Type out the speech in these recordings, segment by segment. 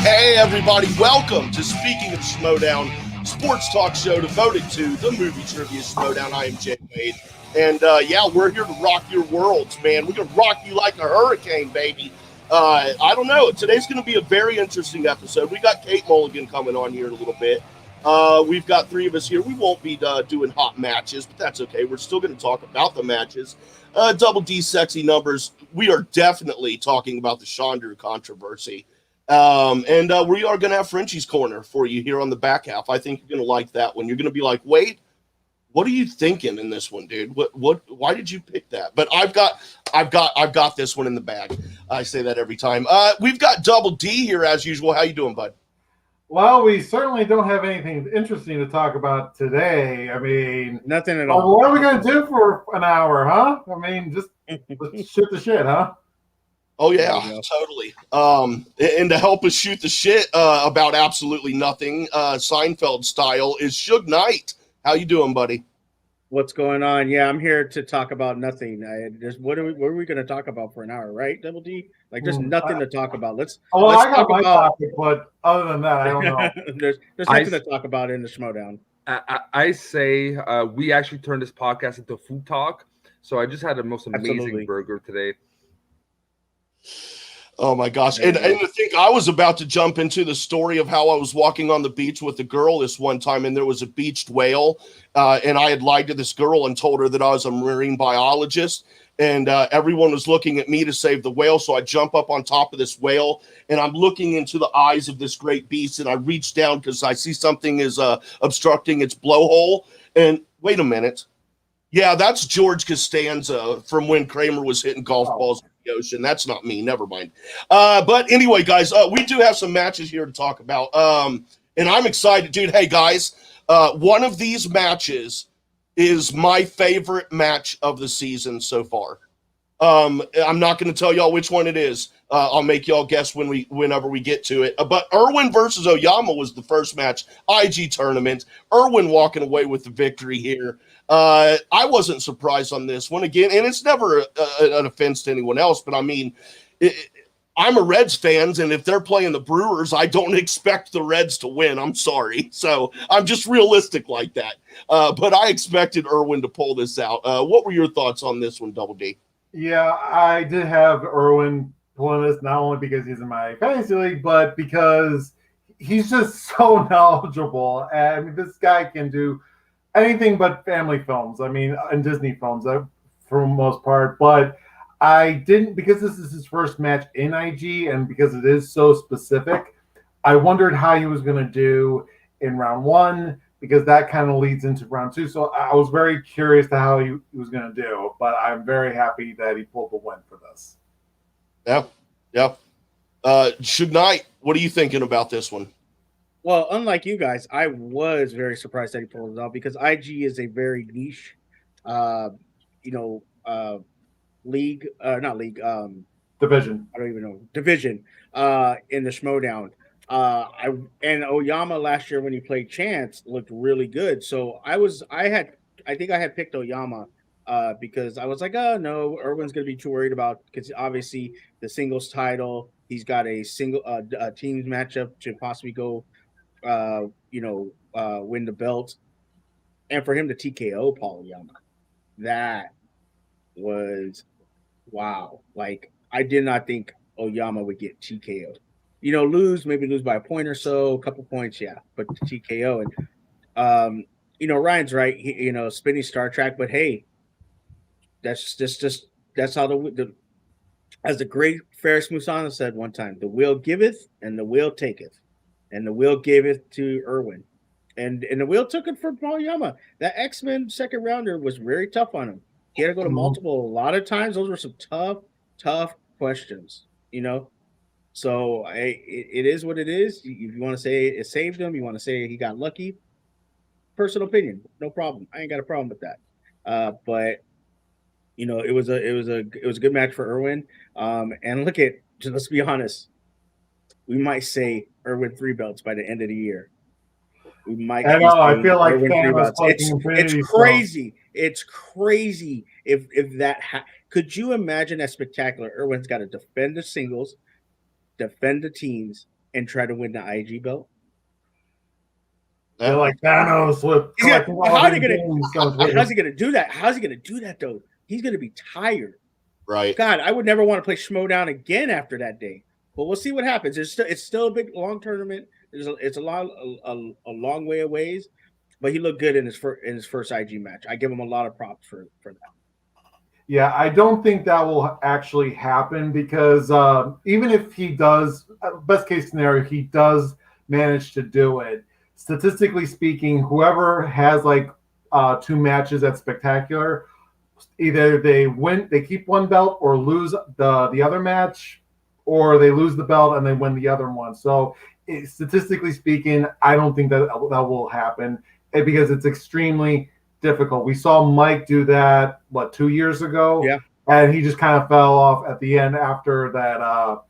Hey everybody, welcome to Speaking of Schmoedown, sports talk show devoted to the movie trivia Schmoedown. I am Jay Wade, and we're here to rock your worlds, man. We're gonna rock you like a hurricane, baby. I don't know. Today's gonna be a very interesting episode. We got Kate Mulligan coming on here in a little bit. We've got three of us here. We won't be doing hot matches, but that's okay. We're still going to talk about the matches. Double D sexy numbers. We are definitely talking about the Chandru controversy. And we are going to have Frenchie's corner for you here on the back half. I think you're going to like that one. You're going to be like, wait, what are you thinking in this one, dude? Why did you pick that? But I've got this one in the bag. I say that every time. We've got Double D here as usual. How you doing, bud? Well, we certainly don't have anything interesting to talk about today. I mean, nothing at all. What are we going to do for an hour, huh? I mean, just let's shoot the shit, huh? Oh, yeah, totally. And to help us shoot the shit about absolutely nothing, Seinfeld style, is Suge Knight. How you doing, buddy? What's going on? Yeah, I'm here to talk about nothing. What are we going to talk about for an hour, right, Double D? Like, there's nothing to talk about. Let's I got my topic, but other than that, I don't know. there's nothing to talk about in the Schmoedown. I say we actually turned this podcast into food talk. So I just had the most amazing burger today. Oh my gosh. And to think I was about to jump into the story of how I was walking on the beach with a girl this one time, and there was a beached whale, and I had lied to this girl and told her that I was a marine biologist, and everyone was looking at me to save the whale. So I jump up on top of this whale, and I'm looking into the eyes of this great beast, and I reach down because I see something is obstructing its blowhole. And wait a minute. Yeah, that's George Costanza from when Kramer was hitting golf balls in the ocean. That's not me. Never mind. But anyway, guys, we do have some matches here to talk about. And I'm excited, dude. Hey, guys, one of these matches is my favorite match of the season so far. I'm not going to tell y'all which one it is. I'll make y'all guess whenever we get to it. But Irwin versus Oyama was the first match, IG tournament. Irwin walking away with the victory here. I wasn't surprised on this one again, and it's never an offense to anyone else, but I mean, I'm a Reds fan, and if they're playing the Brewers, I don't expect the Reds to win. I'm sorry. So I'm just realistic like that. But I expected Irwin to pull this out. What were your thoughts on this one, Double D? Yeah, I did have Irwin pulling this, not only because he's in my fantasy league, but because he's just so knowledgeable. I mean, this guy can do anything but family films. I mean, and Disney films for the most part. But I didn't, because this is his first match in IG, and because it is so specific, I wondered how he was going to do in round one, because that kind of leads into round two. So I was very curious to how he was going to do, but I'm very happy that he pulled the win for this. Yeah. Suge Knight, what are you thinking about this one? Well, unlike you guys, I was very surprised that he pulled it off, because IG is a very niche, league, not league, division. I don't even know, division in the Schmoedown. And Oyama last year when he played Chance looked really good. So I think I had picked Oyama because I was like, oh no, Irwin's gonna be too worried about, because obviously the singles title, he's got a single teams matchup to possibly go win the belt, and for him to TKO Paul Oyama, that was wow. Like, I did not think Oyama would get TKO. Maybe lose by a point or so, a couple points, yeah, but TKO. And Ryan's right, spinning Star Trek, but hey, that's how as the great Ferris Musana said one time, the will giveth and the will taketh, and the will giveth to Irwin, and the will took it for Paul Yama. That X-Men second rounder was very tough on him. He had to go to multiple a lot of times. Those were some tough questions, So it is what it is. If you want to say it saved him, you want to say he got lucky. Personal opinion, no problem. I ain't got a problem with that. But it was a good match for Irwin. And let's be honest, we might say Irwin 3 belts by the end of the year. We might. I know. I feel like it's crazy. It's crazy if that. Could you imagine that spectacular? Irwin's got to defend the singles, defend the teams, and try to win the IG belt? They're like Thanos with how's he gonna do that? How's he gonna do that though? He's gonna be tired. Right. God, I would never want to play Schmoedown again after that day. But we'll see what happens. It's still a big long tournament. It's a long way of ways. But he looked good in his first IG match. I give him a lot of props for that. Yeah, I don't think that will actually happen because even if he does, best case scenario, he does manage to do it. Statistically speaking, whoever has like 2 matches at Spectacular, either they keep one belt or lose the other match, or they lose the belt and they win the other one. So statistically speaking, I don't think that will happen because it's extremely difficult. We saw Mike do that 2 years ago, yeah, and he just kind of fell off at the end after that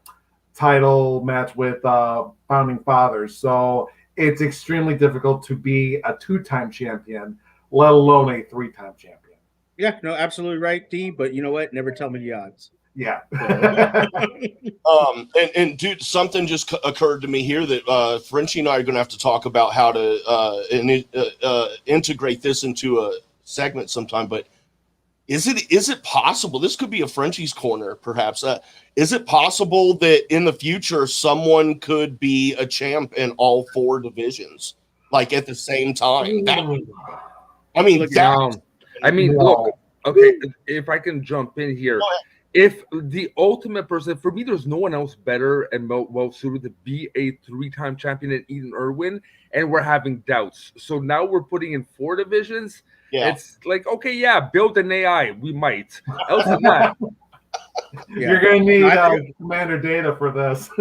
title match with Founding Fathers. So it's extremely difficult to be a 2-time champion, let alone a 3-time champion. Yeah, no, absolutely right, D. But you know what? Never tell me the odds. Yeah. And dude, something just occurred to me here that Frenchie and I are going to have to talk about how to integrate this into a segment sometime. But is it possible? This could be a Frenchie's corner, perhaps. Is it possible that in the future someone could be a champ in all 4 divisions, like at the same time? Look, okay, if I can jump in here. If the ultimate person, for me, there's no one else better and well suited to be a 3-time champion than Ethan Irwin, and we're having doubts. So now we're putting in 4 divisions. Yeah. It's like, okay, yeah, build an AI. We might. Else than that. Yeah. You're going to need Commander Data for this.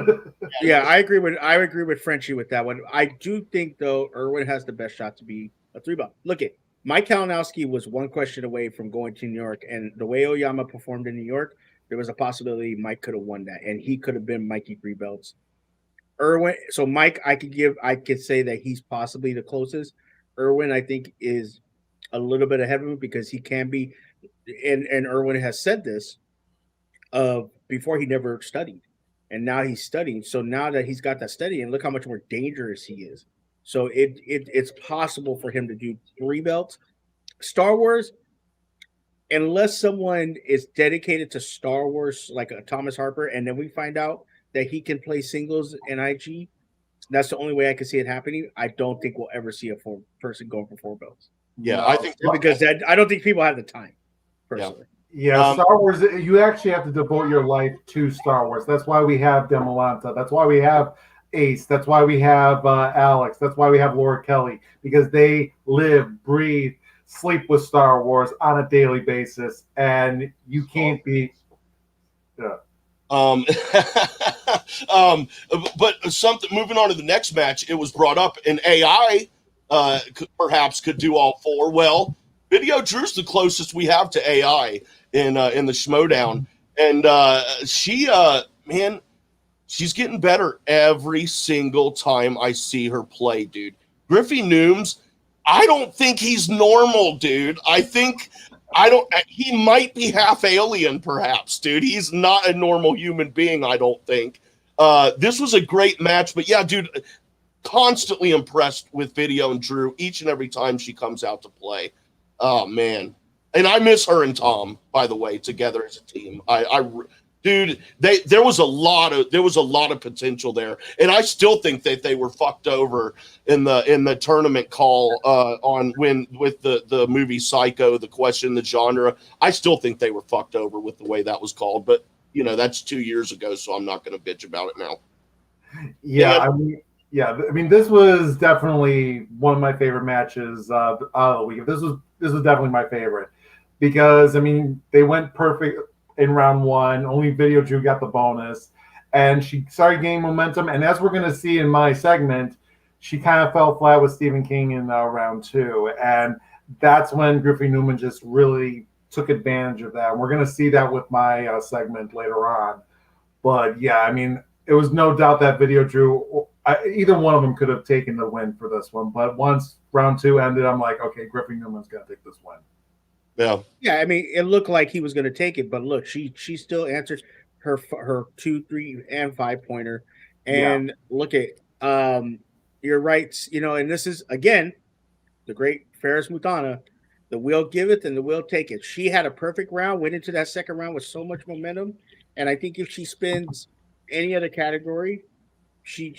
Yeah, I agree with Frenchie with that one. I do think, though, Irwin has the best shot to be a 3-belt. Look at Mike Kalinowski was 1 question away from going to New York, and the way Oyama performed in New York, there was a possibility Mike could have won that, and he could have been Mikey 3 belts. Irwin, so Mike, I could say that he's possibly the closest. Irwin, I think, is a little bit ahead of him because he can be, and Irwin has said this before, he never studied, and now he's studying. So now that he's got that study, and look how much more dangerous he is. So it's possible for him to do 3 belts. Star Wars, unless someone is dedicated to Star Wars, like a Thomas Harper, and then we find out that he can play singles in IG, that's the only way I can see it happening. I don't think we'll ever see a person going for 4 belts. Yeah, I think because I don't think people have the time, personally. Yeah, Star Wars, you actually have to devote your life to Star Wars. That's why we have Demolanta. That's why we have Ace. That's why we have Alex. That's why we have Laura Kelly, because they live, breathe, sleep with Star Wars on a daily basis, and you can't be. But something, moving on to the next match, it was brought up, an AI perhaps could do all 4. Well, Video Drew's the closest we have to AI in the Schmoedown, and she's getting better every single time I see her play, dude. Griffey Nooms, I don't think he's normal, dude. He might be half alien, perhaps, dude. He's not a normal human being, I don't think. This was a great match, but yeah, dude, constantly impressed with Video and Drew each and every time she comes out to play. Oh, man. And I miss her and Tom, by the way, together as a team. Dude, there was a lot of potential there, and I still think that they were fucked over in the tournament call with the movie Psycho, the question, the genre. I still think they were fucked over with the way that was called, but that's 2 years ago, so I'm not going to bitch about it now. Yeah, I mean, this was definitely one of my favorite matches of the week. This was definitely my favorite because they went perfect in round 1. Only Video Drew got the bonus, and she started gaining momentum. And as we're going to see in my segment, she kind of fell flat with Stephen King in round 2, and that's when Griffey Newman just really took advantage of that. And we're going to see that with my segment later on. But yeah, it was no doubt that Video Drew, either one of them could have taken the win for this one. But once round 2 ended, I'm like, okay, Griffey Newman's going to take this win. Yeah. It looked like he was going to take it, but look, she still answered her 2, 3, and 5 pointer, And look at you're right, and this is again the great Ferris Mutana. The will giveth and the will taketh. She had a perfect round, went into that second round with so much momentum. And I think if she spins any other category, she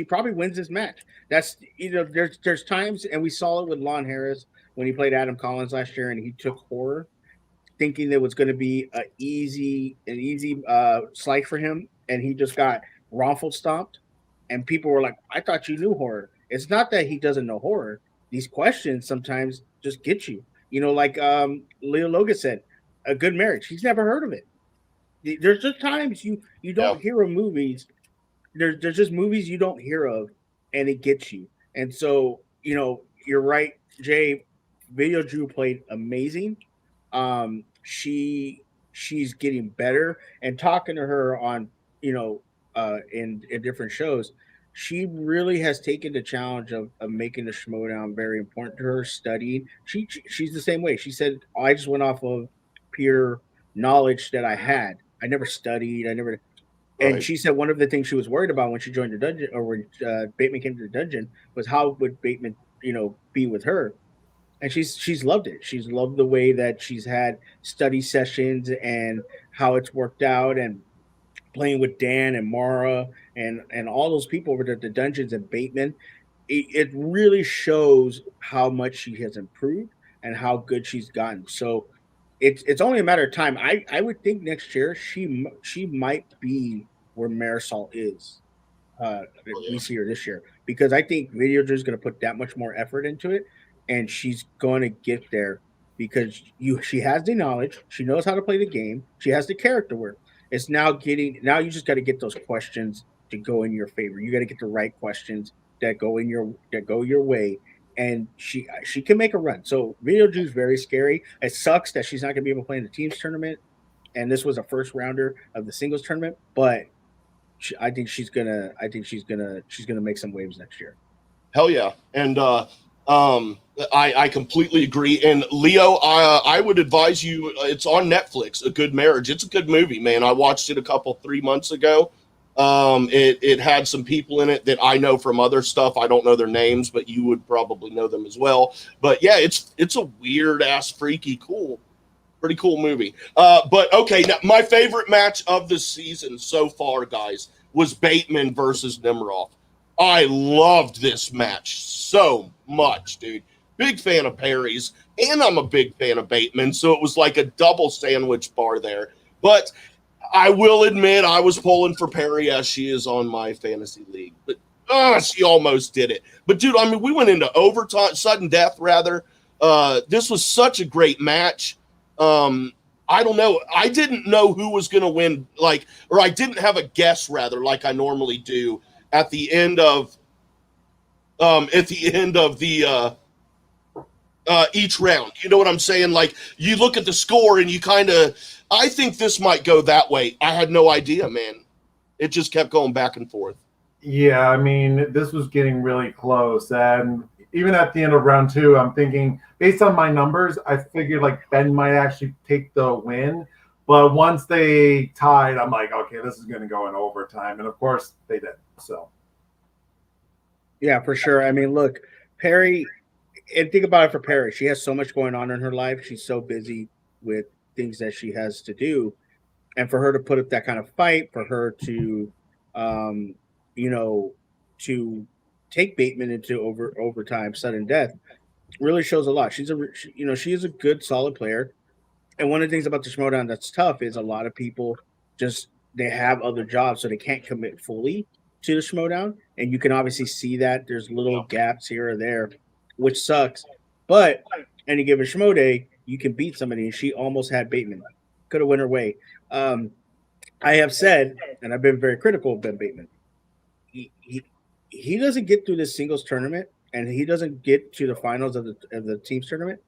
probably wins this match. That's there's times, and we saw it with Lon Harris when he played Adam Collins last year, and he took horror, thinking there was going to be an easy slice for him, and he just got wrongful stomped. And people were like, "I thought you knew horror." It's not that he doesn't know horror. These questions sometimes just get you. Like Leo Logan said, a good marriage. He's never heard of it. There's just times you don't hear of movies. There's just movies you don't hear of, and it gets you. And so you're right, Jay. Video Drew played amazing. She's getting better, and talking to her on in different shows, she really has taken the challenge of making the Schmoedown very important to her. Studying, she's the same way. She said, I just went off of pure knowledge that I had. I never studied. I never. Right. And she said one of the things she was worried about when she joined the dungeon, or when Bateman came to the dungeon, was how would Bateman be with her. And she's loved it. She's loved the way that she's had study sessions and how it's worked out, and playing with Dan and Mara and all those people over there at the dungeons and Bateman. It really shows how much she has improved and how good she's gotten. So it's only a matter of time. I would think next year she might be where Marisol is. We see her this year, because I think Video Drew is going to put that much more effort into it, and she's going to get there because she has the knowledge, she knows how to play the game, she has the character work. It's now you just got to get those questions to go in your favor. You got to get the right questions that go your way, and she can make a run. So Video Drew's very scary. It sucks that she's not going to be able to play in the teams tournament, and this was a first rounder of the singles tournament, but I think she's gonna make some waves next year. Hell yeah. And I completely agree. And Leo, I would advise you, it's on Netflix, A Good Marriage. It's a good movie, man. I watched it 3 months ago. It had some people in it that I know from other stuff. I don't know their names, but you would probably know them as well. But yeah, it's a weird ass, freaky, pretty cool movie. But okay, now my favorite match of the season so far, guys, was Bateman versus Nemiroff. I loved this match so much, dude. Big fan of Perry's, and I'm a big fan of Bateman, so it was like a double sandwich bar there. But I will admit I was pulling for Perry, as she is on my fantasy league. But she almost did it. But, dude, I mean, we went into overtime, sudden death, rather. This was such a great match. I don't know. I didn't know who was going to win, or I didn't have a guess, rather, like I normally do at the end of the each round. You know what I'm saying? Like, you look at the score and you I think this might go that way. I had no idea, man. It just kept going back and forth. Yeah, I mean, this was getting really close. And even at the end of round 2, I'm thinking, based on my numbers, I figured like Ben might actually take the win. But once they tied, I'm like, okay, this is going to go in overtime. And of course, they did. So, yeah, for sure. I mean, look, Perry, and think about it for Perry. She has so much going on in her life. She's so busy with things that she has to do. And for her to put up that kind of fight, for her to, to take Bateman into overtime, sudden death, really shows a lot. She is a good, solid player. And one of the things about the Schmoedown that's tough is a lot of people they have other jobs, so they can't commit fully to the Schmoedown. And you can obviously see that there's little gaps here or there, which sucks. But any given Schmo day, you can beat somebody, and she almost had Bateman. Could have went her way. I have said, and I've been very critical of Ben Bateman, he doesn't get through this singles tournament, and he doesn't get to the finals of the teams tournament.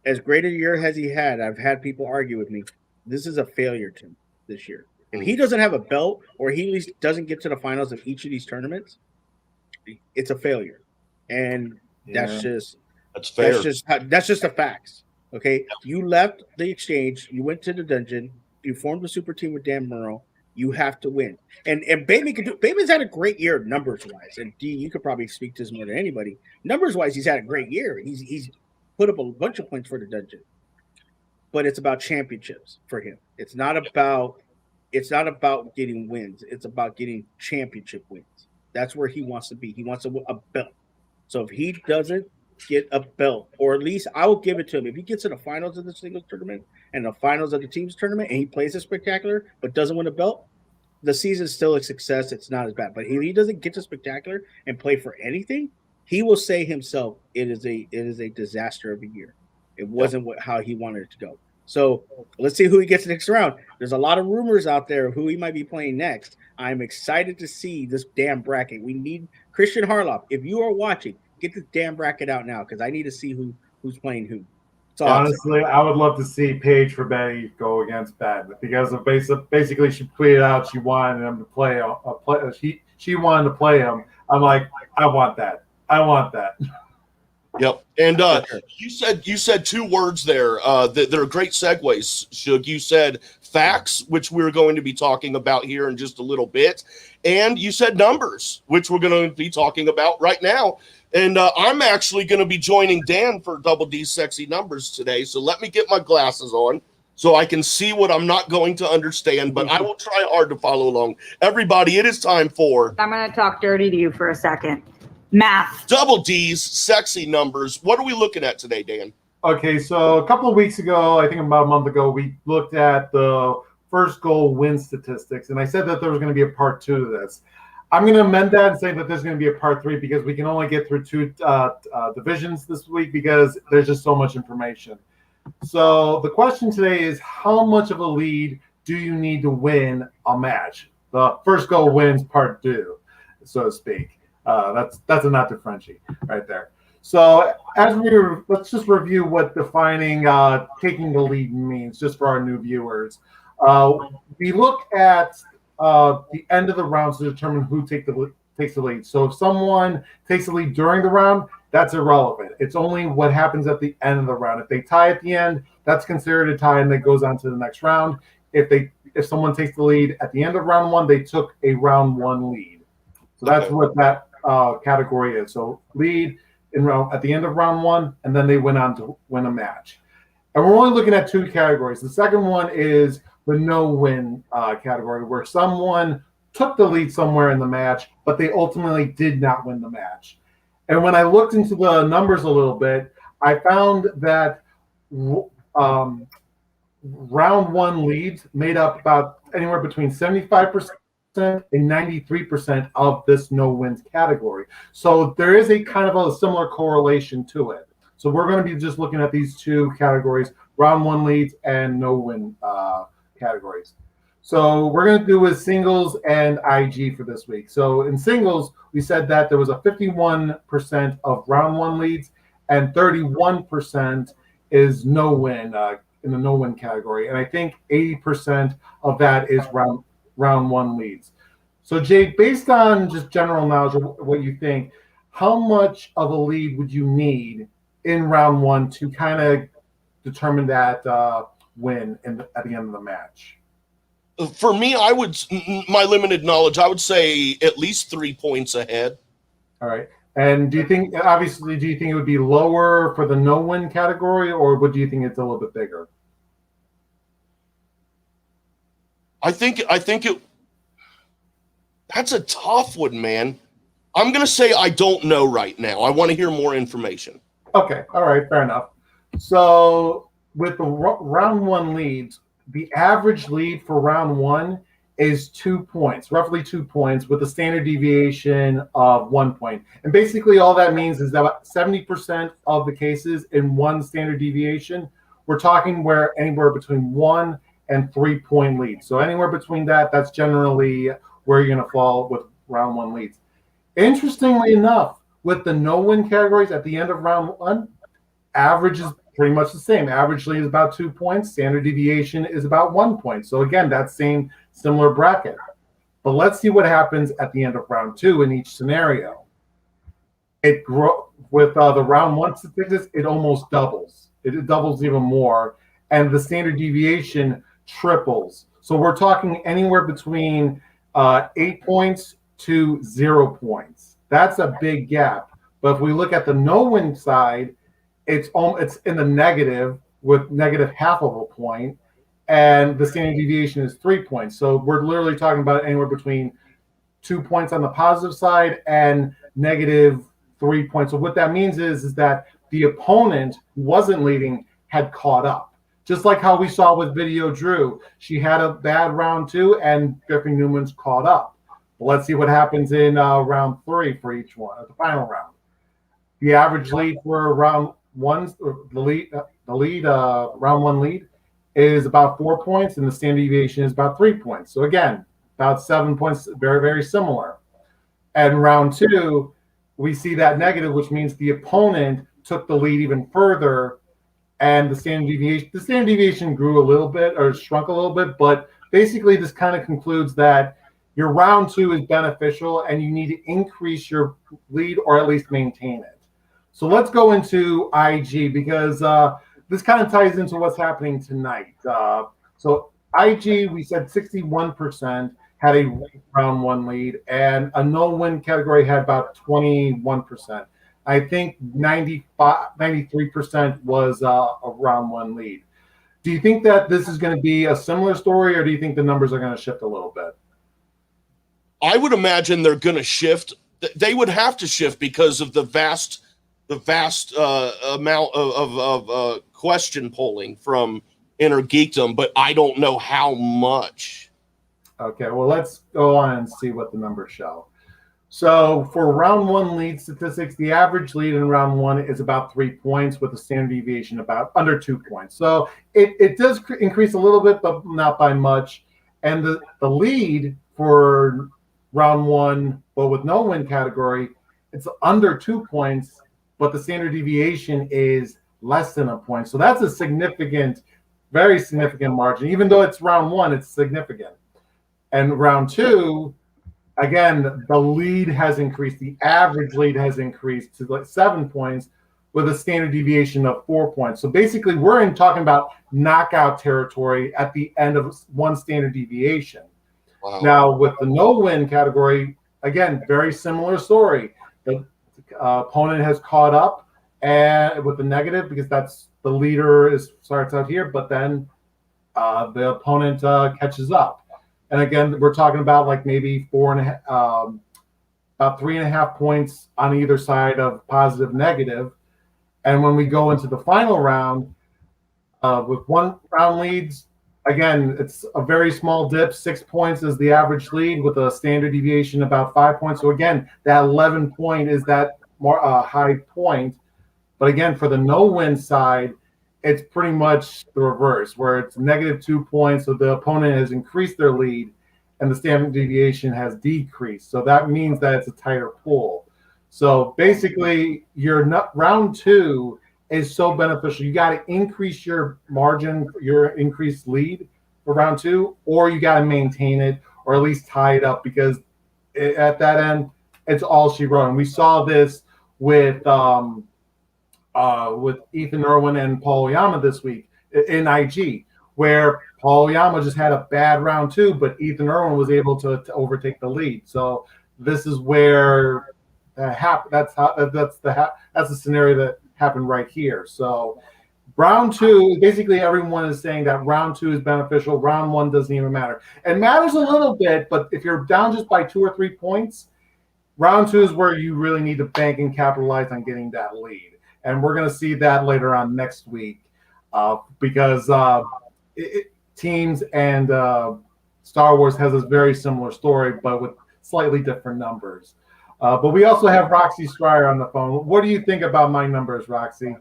As great a year as he had, I've had people argue with me, this is a failure to him this year. If he doesn't have a belt, or he at least doesn't get to the finals of each of these tournaments, it's a failure. And that's fair. That's just the facts. Okay, you left the exchange, you went to the dungeon, you formed a super team with Dan Murrow, You have to win. And Bateman can do. Bateman's had a great year numbers wise, and D, you could probably speak to this more than anybody. Numbers wise, he's had a great year. He's put up a bunch of points for the dungeon. But it's about championships for him. It's not about getting wins. It's about getting championship wins. That's where he wants to be. He wants a belt. So if he doesn't get a belt, or at least I will give it to him. If he gets in the finals of the singles tournament and the finals of the teams tournament, and he plays a spectacular but doesn't win a belt, the season's still a success. It's not as bad. But if he doesn't get to spectacular and play for anything, he will say himself, it is a disaster of a year. It wasn't how he wanted it to go. So let's see who he gets next round. There's a lot of rumors out there of who he might be playing next. I'm excited to see this damn bracket. We need Christian Harloff. If you are watching, get this damn bracket out now because I need to see who's playing who. Honestly, I would love to see Paige for Betty go against Ben because of basically she tweeted out she wanted him to play. She wanted to play him. I'm like, I want that. I want that. Yep. And you said two words there that are great segues, Shug. You said facts, which we're going to be talking about here in just a little bit. And you said numbers, which we're going to be talking about right now. And I'm actually going to be joining Dan for Double D's Sexy Numbers today. So let me get my glasses on so I can see what I'm not going to understand, but I will try hard to follow along. Everybody, it is time for... I'm going to talk dirty to you for a second. Math. Double D's Sexy Numbers. What are we looking at today, Dan? Okay, so a couple of weeks ago, I think about a month ago, we looked at the first goal win statistics, and I said that there was going to be a part 2 to this. I'm going to amend that and say that there's going to be a part 3 because we can only get through 2 divisions this week because there's just so much information. So the question today is, how much of a lead do you need to win a match? The first goal wins part 2, so to speak. That's a not to Frenchie right there. So let's just review what defining taking the lead means, just for our new viewers. We look at the end of the round to determine who takes the lead. So if someone takes the lead during the round, that's irrelevant. It's only what happens at the end of the round. If they tie at the end, that's considered a tie and that goes on to the next round. If someone takes the lead at the end of round 1, they took a round 1 lead. So that's what that category is. So lead at the end of round 1, and then they went on to win a match. And we're only looking at 2 categories. The second one is the no-win category, where someone took the lead somewhere in the match, but they ultimately did not win the match. And when I looked into the numbers a little bit, I found that round 1 leads made up about anywhere between 75% and 93% of this no-wins category. So there is a kind of a similar correlation to it. So we're going to be just looking at these 2 categories, round 1 leads and no-win categories. So we're going to do with singles and IG for this week. So in singles, we said that there was a 51% of round 1 leads and 31% is no-win in the no-win category. And I think 80% of that is round 1 leads. So Jake, based on just general knowledge of what you think, how much of a lead would you need in round 1 to kind of determine that win at the end of the match? For me, my limited knowledge, I would say at least 3 points ahead. All right. And do you think it would be lower for the no-win category, or do you think it's a little bit bigger? I think it. That's a tough one, man. I'm going to say I don't know right now. I want to hear more information. Okay. All right. Fair enough. So with the round 1 leads, the average lead for round 1 is 2 points, roughly 2 points, with a standard deviation of 1 point. And basically all that means is that about 70% of the cases in one standard deviation, we're talking anywhere between 1 and 3 point leads. So anywhere between that's generally where you're going to fall with round 1 leads. Interestingly enough, with the no-win categories at the end of round 1, average is pretty much the same. Average lead is about 2 points. Standard deviation is about 1 point. So again, that same similar bracket. But let's see what happens at the end of round 2 in each scenario. With the round 1 statistics, it almost doubles. It doubles even more. And the standard deviation triples. So we're talking anywhere between 8 points to 0 points. That's a big gap. But if we look at the no-win side, it's in the negative with negative half of a point, and the standard deviation is 3 points. So we're literally talking about anywhere between 2 points on the positive side and negative 3 points. So what that means is that the opponent who wasn't leading had caught up. Just like how we saw with Video Drew. She had a bad round 2 and Griffin Newman's caught up. Well, let's see what happens in round 3 for each one, the final round. The average lead for round 1, round 1 lead is about 4 points, and the standard deviation is about 3 points. So again, about 7 points, very, very similar. And round 2, we see that negative, which means the opponent took the lead even further, and the standard deviation grew a little bit or shrunk a little bit. But basically, this kind of concludes that your round 2 is beneficial, and you need to increase your lead or at least maintain it. So let's go into IG, because this kind of ties into what's happening tonight. So IG, we said 61% had a round 1 lead, and a no-win category had about 21%. I think 93% was a round 1 lead. Do you think that this is going to be a similar story, or do you think the numbers are going to shift a little bit? I would imagine they're going to shift. They would have to shift because of the vast amount of question polling from Inner Geekdom, but I don't know how much. Okay, well, let's go on and see what the numbers show. So for round 1 lead statistics, the average lead in round 1 is about 3 points with a standard deviation about under 2 points. So it does increase a little bit, but not by much. And the lead for round 1, but with no win category, it's under 2 points, but the standard deviation is less than a point. So that's a significant, very significant margin. Even though it's round 1, it's significant. And round 2, again, the lead has increased. The average lead has increased to like 7 points with a standard deviation of 4 points. So basically, we're talking about knockout territory at the end of 1 standard deviation. Wow. Now, with the no-win category, again, very similar story. The opponent has caught up and with the negative, because that's the leader starts out here, but then the opponent catches up. And again, we're talking about like maybe about 3.5 points on either side of positive, negative. And when we go into the final round, with 1 round leads, again, it's a very small dip. 6 points is the average lead with a standard deviation about 5 points. So again, that 11 point is that more high point. But again, for the no-win side, it's pretty much the reverse, where it's negative 2 points. So the opponent has increased their lead and the standard deviation has decreased. So that means that it's a tighter pool. So basically, your round 2 is so beneficial. You got to increase your margin, your increased lead for round 2, or you got to maintain it or at least tie it up, because at that end, it's all she wrote. And we saw this with Ethan Irwin and Paul Oyama this week in IG, where Paul Oyama just had a bad round 2, but Ethan Irwin was able to overtake the lead. So this is where that's the scenario that happened right here. So round 2, basically everyone is saying that round 2 is beneficial. Round 1 doesn't even matter. It matters a little bit, but if you're down just by 2 or 3 points, round 2 is where you really need to bank and capitalize on getting that lead. And we're going to see that later on next week, because Teams and Star Wars has a very similar story, but with slightly different numbers. But we also have Roxy Stryer on the phone. What do you think about my numbers, Roxy?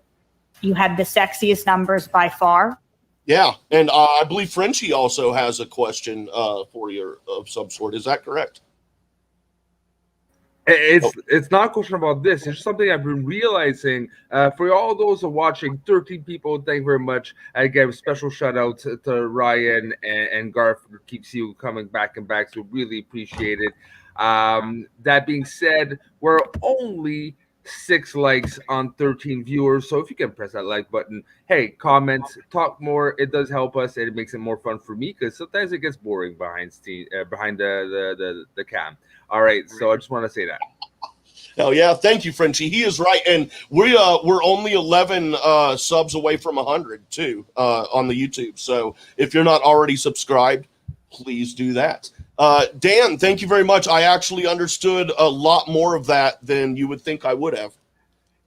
You had the sexiest numbers by far. Yeah, and I believe Frenchie also has a question for you of some sort. Is that correct? It's not a question about this. It's just something I've been realizing. For all those who are watching, 13 people, thank you very much. I give a special shout out to Ryan and Garth, who keeps you coming back and back, so really appreciate it. That being said, we're only 6 likes on 13 viewers. So if you can press that like button, hey, comments, talk more. It does help us, and it makes it more fun for me because sometimes it gets boring behind the cam. All right, so I just want to say that. Hell yeah, thank you, Frenchie. He is right, and we're only 11 subs away from 100 too on the YouTube. So if you're not already subscribed, please do that. Dan, thank you very much. I actually understood a lot more of that than you would think I would have.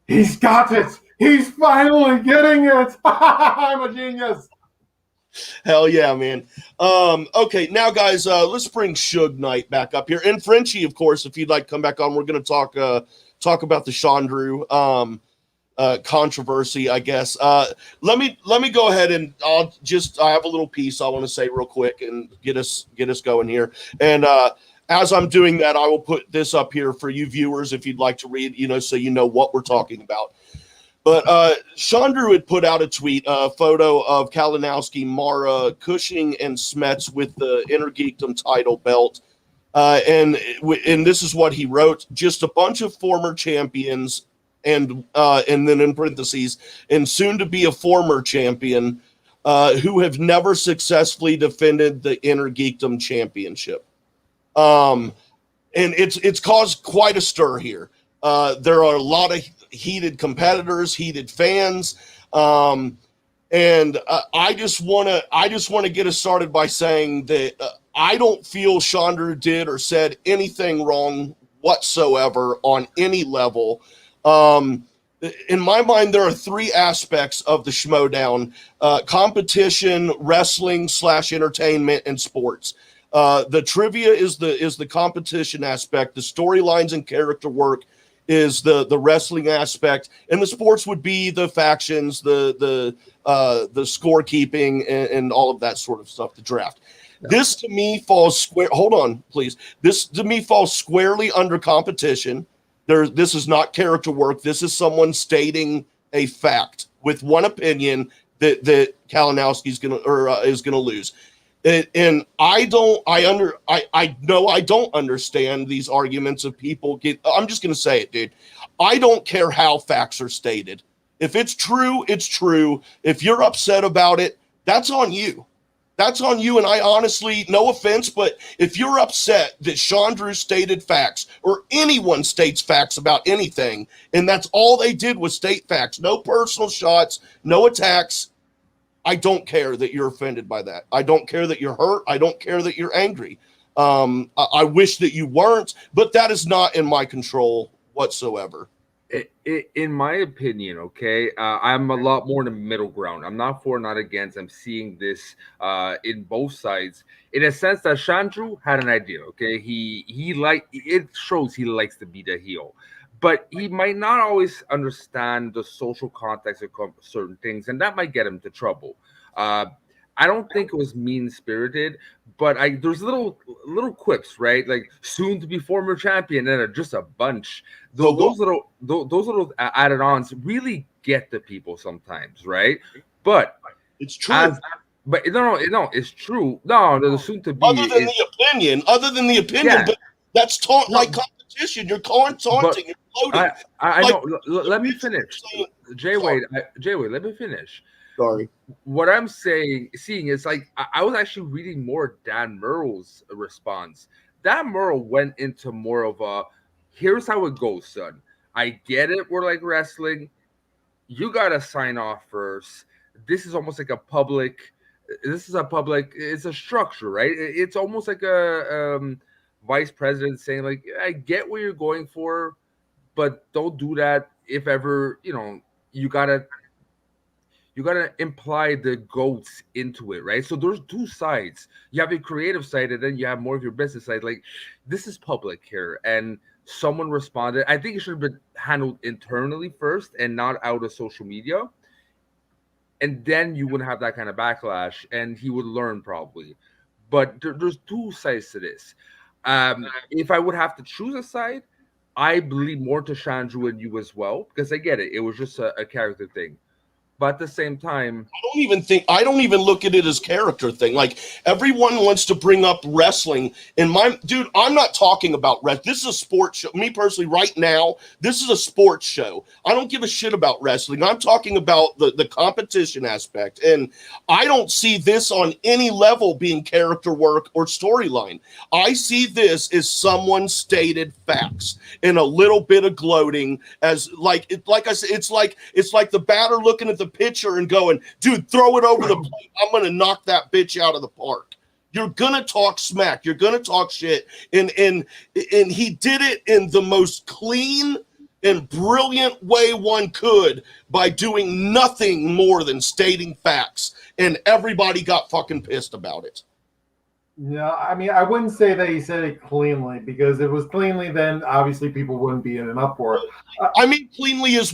He's got it. He's finally getting it. I'm a genius. Hell yeah, man. Okay, now guys, let's bring Suge Knight back up here, and Frenchie, of course, if you'd like to come back on. We're going to talk about the Chandru controversy, I guess. Let me go ahead and I have a little piece I want to say real quick and get us going here. And as I'm doing that, I will put this up here for you viewers if you'd like to read, so you know what we're talking about. But Chandru had put out a tweet, a photo of Kalinowski, Mara, Cushing, and Smets with the Inner Geekdom title belt. And this is what he wrote: just a bunch of former champions, and then in parentheses, and soon to be a former champion who have never successfully defended the Inner Geekdom championship. And it's caused quite a stir here. There are a lot of heated competitors, heated fans, and I just want to get us started by saying that I don't feel Chandru did or said anything wrong whatsoever on any level. In my mind, there are 3 aspects of the Schmoedown: competition, wrestling / entertainment, and sports. The trivia is the competition aspect. The storylines and character work is the wrestling aspect, and the sports would be the factions, the scorekeeping, and all of that sort of stuff. The draft. Yeah. This to me falls square. Hold on, please. This to me falls squarely under competition. This is not character work. This is someone stating a fact with one opinion that Kalinowski is gonna lose. And I know I don't understand these arguments of people. I'm just going to say it, dude. I don't care how facts are stated. If it's true, it's true. If you're upset about it, that's on you. That's on you. And I honestly, no offense, but if you're upset that Chandru stated facts or anyone states facts about anything, and that's all they did was state facts, no personal shots, no attacks, I don't care that you're offended by that. I don't care that you're hurt. I don't care that you're angry. I wish that you weren't, but that is not in my control whatsoever. In my opinion, okay, I'm a lot more in the middle ground. I'm not for, not against. I'm seeing this in both sides, in a sense that Chandru had an idea. Okay, it shows he likes to be the heel, but he might not always understand the social context of certain things, and that might get him to trouble. I don't think it was mean-spirited, but there's little quips, right? Like soon to be former champion, and just a bunch. Those little added-ons really get to people sometimes, right? But it's true. But no, it's true. No, the soon to be. Other than the opinion, yeah. But that's like competition. You're taunting. You're floating. I know. Let me finish, Jay Wade. Let me finish. Sorry. What I'm seeing is like I was actually reading more Dan Murrell's response. Dan Murrell went into more of a, here's how it goes, son. I get it. We're like wrestling. You gotta sign off first. This is almost like a public. It's a structure, right? It's almost like a vice president saying, like, I get what you're going for, but don't do that. If ever, you gotta imply the goats into it, right? So there's 2 sides. You have your creative side, and then you have more of your business side. Like, this is public here, and someone responded. I think it should have been handled internally first and not out of social media. And then you wouldn't have that kind of backlash, and he would learn probably. But there's 2 sides to this. If I would have to choose a side, I believe more to Chandru and you as well, because I get it. It was just a character thing. But at the same time, I don't even look at it as character thing. Like, everyone wants to bring up wrestling, and I'm not talking about wrestling. This is a sports show. Me personally, right now, this is a sports show. I don't give a shit about wrestling. I'm talking about the competition aspect, and I don't see this on any level being character work or storyline. I see this as someone stated facts and a little bit of gloating, as like I said, it's like the batter looking at the pitcher and going, dude, throw it over the plate. I'm going to knock that bitch out of the park. You're going to talk smack. You're going to talk shit. And he did it in the most clean and brilliant way one could by doing nothing more than stating facts. And everybody got fucking pissed about it. No, I mean, I wouldn't say that he said it cleanly, because if it was cleanly, then obviously people wouldn't be in an uproar. I mean, cleanly as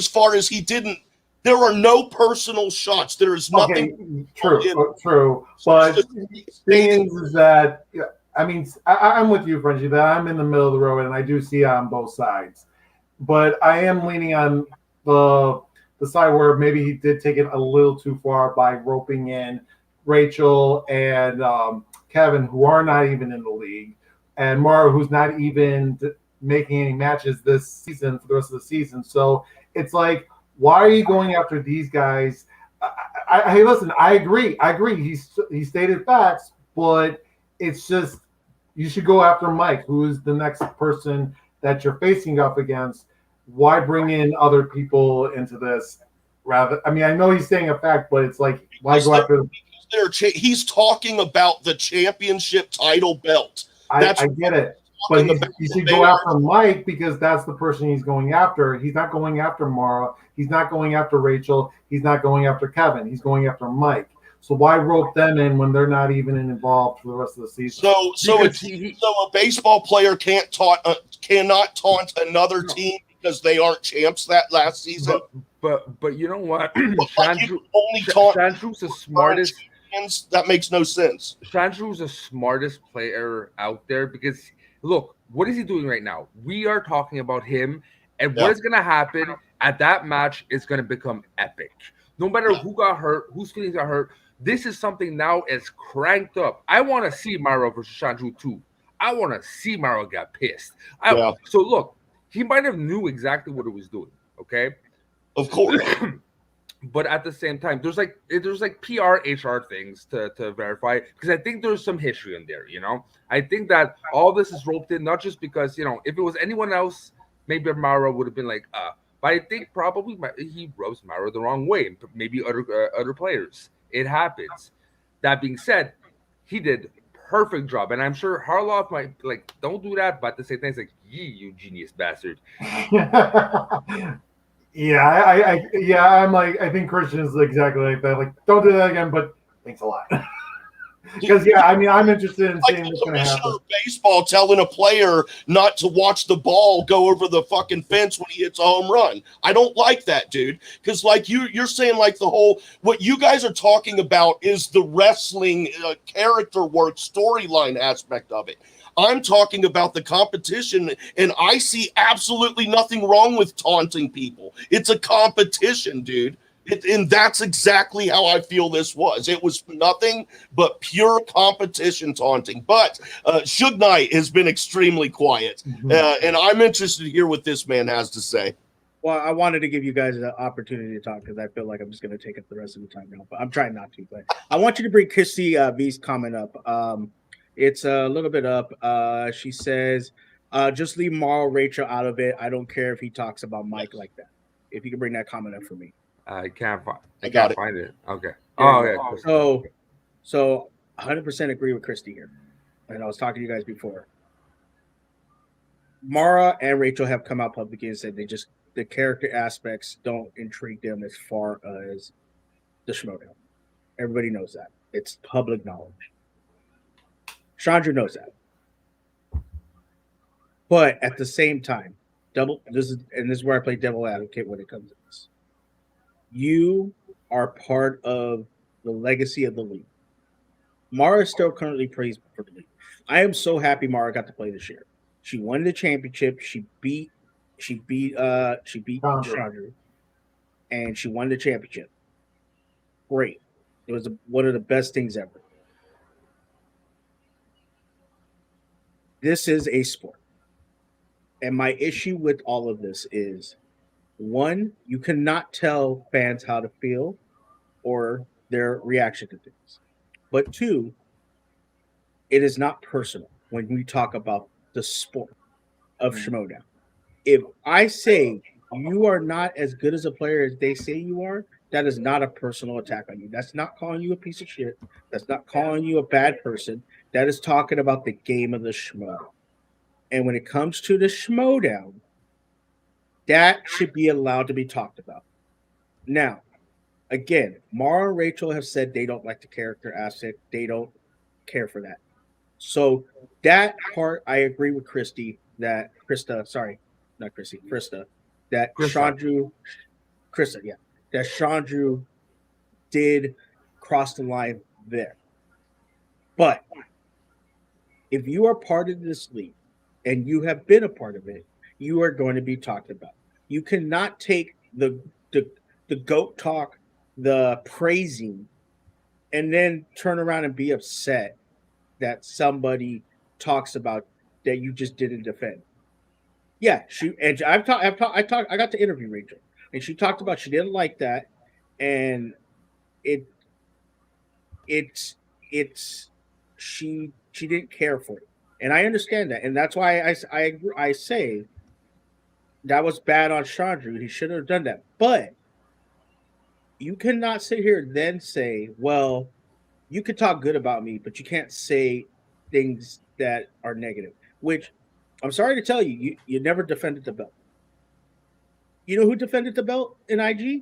far as he didn't. There are no personal shots. There is nothing. Okay, true. But the thing is that, I mean, I'm with you, Frenchie, that I'm in the middle of the road, and I do see it on both sides. But I am leaning on the side where maybe he did take it a little too far by roping in Rachel and Kevin, who are not even in the league, and Mara, who's not even making any matches this season for the rest of the season. So it's like, why are you going after these guys? Hey, listen, I agree. He stated facts, but it's just, you should go after Mike, who is the next person that you're facing up against. Why bring in other people into this? Rather, I mean, I know he's saying a fact, but it's like, why go after them? He's talking about the championship title belt. I get it, but he should go after Mike, because that's the person he's going after. He's not going after Mara. He's not going after Rachel. He's not going after Kevin. He's going after Mike. So why rope them in when they're not even involved for the rest of the season? So a baseball player cannot taunt another team because they aren't champs that last season. But you know what? Chandru's the smartest. That makes no sense. Chandru's the smartest player out there, because look, what is he doing right now? We are talking about him, and what is going to happen at that match is going to become epic. No matter who got hurt, whose feelings got hurt, this is something now is cranked up. I want to see Mara versus Chandru too. I want to see Mara get pissed. So look, he might have knew exactly what he was doing. Okay, of course. But at the same time, there's like PR, HR things to verify, because I think there's some history in there. You know, I think that all this is roped in, not just because, you know, if it was anyone else, maybe Mara would have been like, but I think probably he rubs Mara the wrong way. Maybe other players. It happens. That being said, he did perfect job, and I'm sure Harloff might like, don't do that, but at the same time, it's like, you genius bastard. I'm like, I think Christian is exactly like that. Like, don't do that again, but thanks a lot. Because I mean, I'm interested in seeing what's going to happen. Of baseball telling a player not to watch the ball go over the fucking fence when he hits a home run. I don't like that, dude. Because like you're saying, like the whole, what you guys are talking about is the wrestling character work storyline aspect of it. I'm talking about the competition, and I see absolutely nothing wrong with taunting people. It's a competition, dude. And that's exactly how I feel this was. It was nothing but pure competition taunting. But Suge Knight has been extremely quiet, and I'm interested to hear what this man has to say. Well, I wanted to give you guys an opportunity to talk, because I feel like I'm just going to take up the rest of the time now. But I'm trying not to. But I want you to bring Christy V's comment up. It's a little bit up. She says, just leave Marl Rachel out of it. I don't care if he talks about Mike like that. If you can bring that comment up for me. I can't find it. Okay. So 100% agree with Christy here. And I was talking to you guys before. Mara and Rachel have come out publicly and said the character aspects don't intrigue them as far as the Schmoedown. Everybody knows that. It's public knowledge. Chandra knows that. But at the same time, this is where I play devil advocate when it comes to this. You are part of the legacy of the league. Mara still currently plays for the league. I am so happy Mara got to play this year. She won the championship. She beat Chandra. and she won the championship. Great. It was one of the best things ever. This is a sport. And my issue with all of this is, one, you cannot tell fans how to feel or their reaction to things. But two, it is not personal when we talk about the sport of Schmoedown. If I say you are not as good as a player as they say you are, that is not a personal attack on you. That's not calling you a piece of shit. That's not calling you a bad person. That is talking about the game of the Schmoedown. And when it comes to the Schmoedown, that should be allowed to be talked about. Now, again, Mara and Rachel have said they don't like the character aspect. They don't care for that. So that part, I agree with Krista, that Chandru, that Chandru did cross the line there. But if you are part of this league and you have been a part of it, you are going to be talked about. You cannot take the goat talk, the praising, and then turn around and be upset that somebody talks about that you just didn't defend. Yeah, I got to interview Rachel, and she talked about she didn't like that, and she didn't care for it, and I understand that, and that's why I say that was bad on Chandru. He shouldn't have done that, but you cannot sit here and then say, well, you could talk good about me, but you can't say things that are negative, which I'm sorry to tell you, you never defended the belt. You know who defended the belt in IG?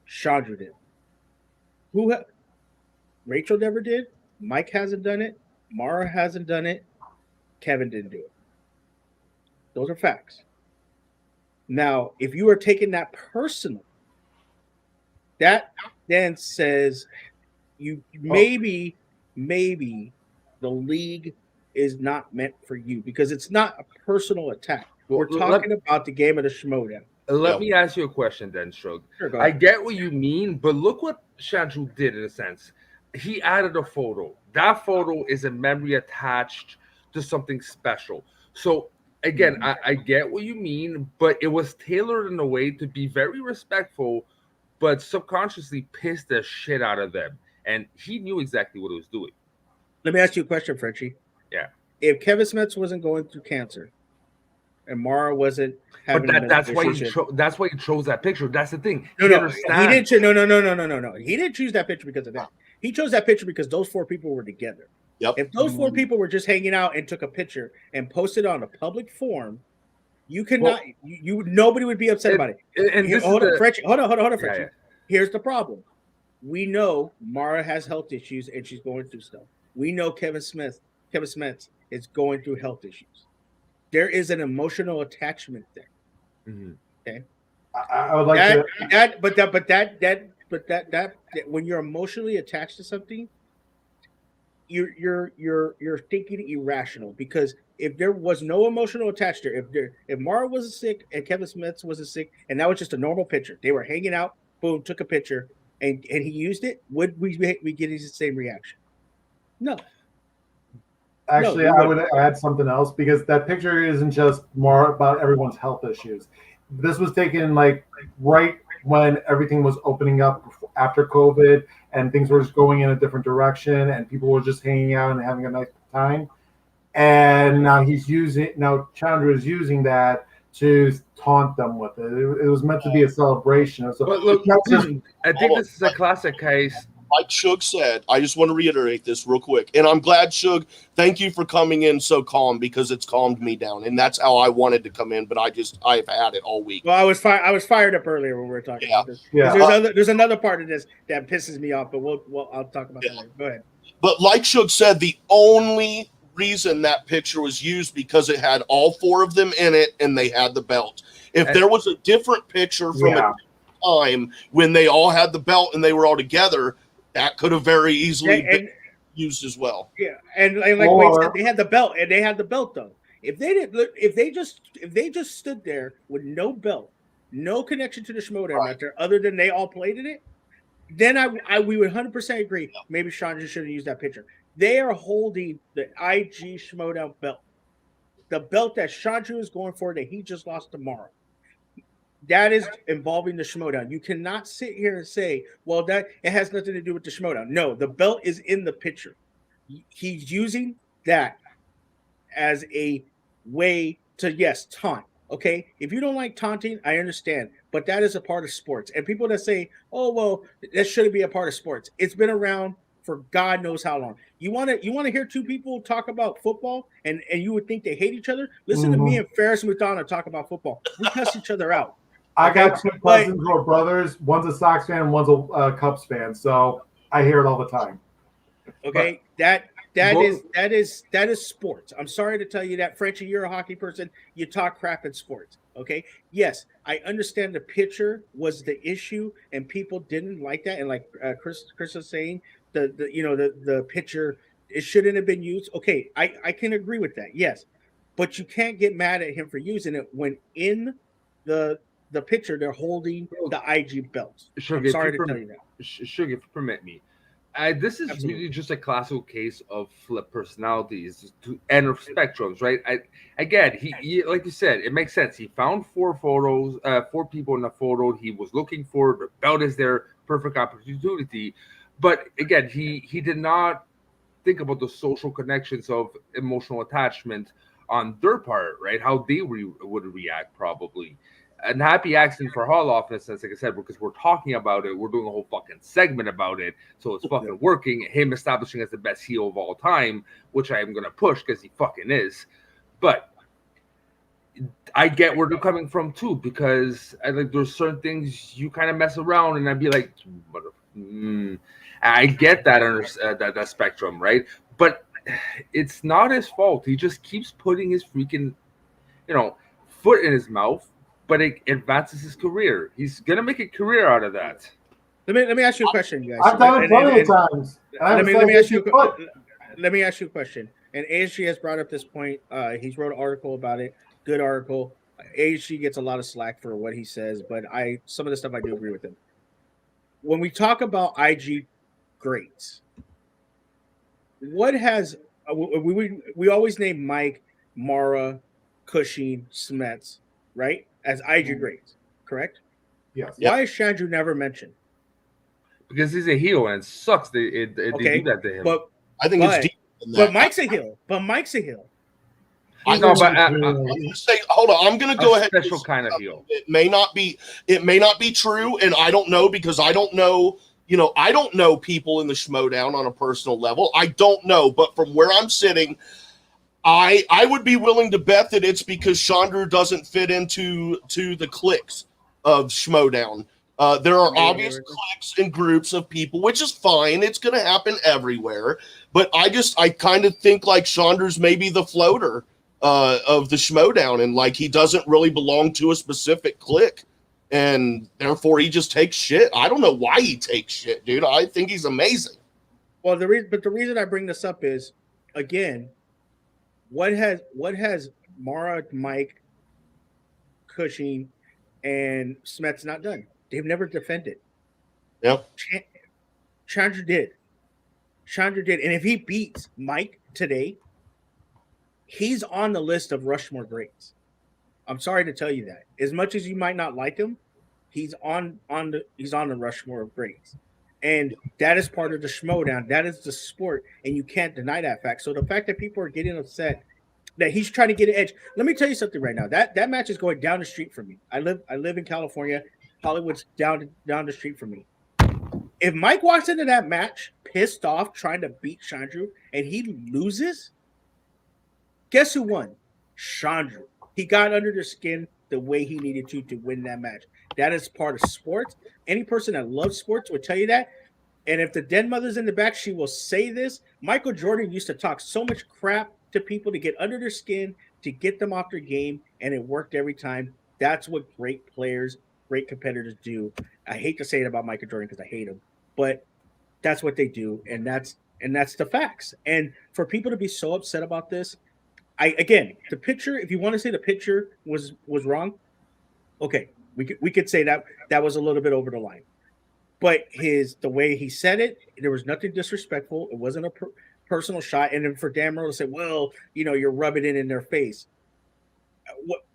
Chandru did. Rachel never did. Mike hasn't done it. Mara hasn't done it. Kevin didn't do it. Those are facts. Now, if you are taking that personal, that then says maybe the league is not meant for you because it's not a personal attack. We're talking about the game of the Schmoedown. Let me ask you a question then, Shrug. Sure, I get what you mean, but look what Chandru did in a sense. He added a photo. That photo is a memory attached to something special. So again, I get what you mean, but it was tailored in a way to be very respectful, but subconsciously pissed the shit out of them. And he knew exactly what he was doing. Let me ask you a question, Frenchie. Yeah. If Kevin Smith wasn't going through cancer and Mara wasn't having that's why he chose that picture. That's the thing. He didn't no. He didn't choose that picture because of that. He chose that picture because those four people were together. Yep. If those four people were just hanging out and took a picture and posted on a public forum, you cannot. Nobody would be upset about it. Hold on, Frenchie. Yeah. Here's the problem. We know Mara has health issues and she's going through stuff. We know Kevin Smith is going through health issues. There is an emotional attachment there. Mm-hmm. Okay. I would like that when you're emotionally attached to something, you're thinking irrational, because if there was no emotional attachment, if Mara wasn't sick and Kevin Smith wasn't sick and that was just a normal picture, they were hanging out, boom, took a picture, and he used it, would we get the same reaction? No. Actually, I would add something else, because that picture isn't just more about everyone's health issues. This was taken like right when everything was opening up after COVID and things were just going in a different direction and people were just hanging out and having a nice time. And now Chandru is using that to taunt them with it. It was meant to be a celebration. So, but look, I think this is a classic case. Like Shug said, I just want to reiterate this real quick. And I'm glad, Shug, thank you for coming in so calm, because it's calmed me down. And that's how I wanted to come in, but I've had it all week. Well, I was fired up earlier when we were talking about this. Yeah. There's another part of this that pisses me off, but I'll talk about that later. Go ahead. But like Shug said, the only reason that picture was used because it had all four of them in it and they had the belt. If there was a different picture from a time when they all had the belt and they were all together, that could have very easily been used as well. Yeah, and like Wade said, they had the belt, though. If they just stood there with no belt no connection to the Schmoedown out there other than they all played in it, then we would 100% agree. Maybe Chandra should have used that picture. They are holding the IG Schmoedown belt, the belt that Chandra is going for that he just lost tomorrow. That is involving the Schmoedown. You cannot sit here and say, well, that it has nothing to do with the Schmoedown. No, the belt is in the picture. He's using that as a way to, yes, taunt. Okay, if you don't like taunting, I understand, but that is a part of sports. And people that say, "Oh, well, that shouldn't be a part of sports," it's been around for God knows how long. You want to hear two people talk about football, and you would think they hate each other? Listen to me and Ferris McDonough talk about football. We cuss each other out. I got two cousins who are brothers. One's a Sox fan, one's a Cubs fan. So I hear it all the time. Okay, but that is sports. I'm sorry to tell you that, Frenchie. You're a hockey person. You talk crap in sports. Okay, yes, I understand the pitcher was the issue, and people didn't like that. And like Chris was saying, the pitcher, it shouldn't have been used. Okay, I can agree with that. Yes, but you can't get mad at him for using it when in the picture they're holding the IG belts. I'm sorry to tell you that. Sugar, if you permit me. This is really just a classical case of flip personalities and of spectrums, right? Again, he like you said, it makes sense. He found four people in the photo. He was looking for the belt is their perfect opportunity, but again, he did not think about the social connections of emotional attachment on their part, right? How they would react probably. An happy accident for Harloff in a sense, like I said, because we're talking about it, we're doing a whole fucking segment about it, so it's fucking working. Him establishing as the best heel of all time, which I am gonna push because he fucking is. But I get where they're coming from too, because there's certain things you kind of mess around, and I'd be like, I get that that spectrum, right? But it's not his fault. He just keeps putting his freaking, foot in his mouth. But it advances his career. He's gonna make a career out of that. Let me ask you a question, guys. I've done it plenty of times. Let me ask you a question. And ASG has brought up this point. He's wrote an article about it. Good article. ASG gets a lot of slack for what he says, but some of the stuff I do agree with him. When we talk about IG greats, what has we always name Mike, Mara, Cushing, Smets, right? As IG greats, correct? Yes. Why is Chandru never mentioned? Because he's a heel and it sucks they do that to him. But I think it's deeper than that. But Mike's a heel. I'm gonna say, hold on. I'm gonna go ahead. Special kind of heel. It may not be true, and I don't know because I don't know. I don't know people in the Schmoedown on a personal level. I don't know, but from where I'm sitting, I would be willing to bet that it's because Chandru doesn't fit into the cliques of Schmoedown. There are obvious cliques and groups of people, which is fine. It's going to happen everywhere. But I kind of think like Chandru's maybe the floater of the Schmoedown, and like he doesn't really belong to a specific clique, and therefore he just takes shit. I don't know why he takes shit, dude. I think he's amazing. Well, the reason I bring this up is, again, what has Mara, Mike, Cushing, and Smets not done? They've never defended. Yeah. Chandra did. And if he beats Mike today, he's on the list of Rushmore greats. I'm sorry to tell you that. As much as you might not like him, he's on the Rushmore of greats. And that is part of the Schmoedown. That is the sport, and you can't deny that fact. So the fact that people are getting upset that he's trying to get an edge. Let me tell you something right now. That match is going down the street from me. I live in California. Hollywood's down the street from me. If Mike walks into that match pissed off trying to beat Chandru and he loses, guess who won? Chandru. He got under the skin the way he needed to win that match. That is part of sports. Any person that loves sports will tell you that. And if the den mother's in the back, she will say this. Michael Jordan used to talk so much crap to people to get under their skin, to get them off their game, and it worked every time. That's what great players, great competitors do. I hate to say it about Michael Jordan because I hate him, but that's what they do, and that's the facts. And for people to be so upset about this, the picture, if you want to say the picture was wrong, okay, We could say that was a little bit over the line. But the way he said it, there was nothing disrespectful. It wasn't a personal shot. And then for Dan Merle to say, well, you're rubbing it in their face.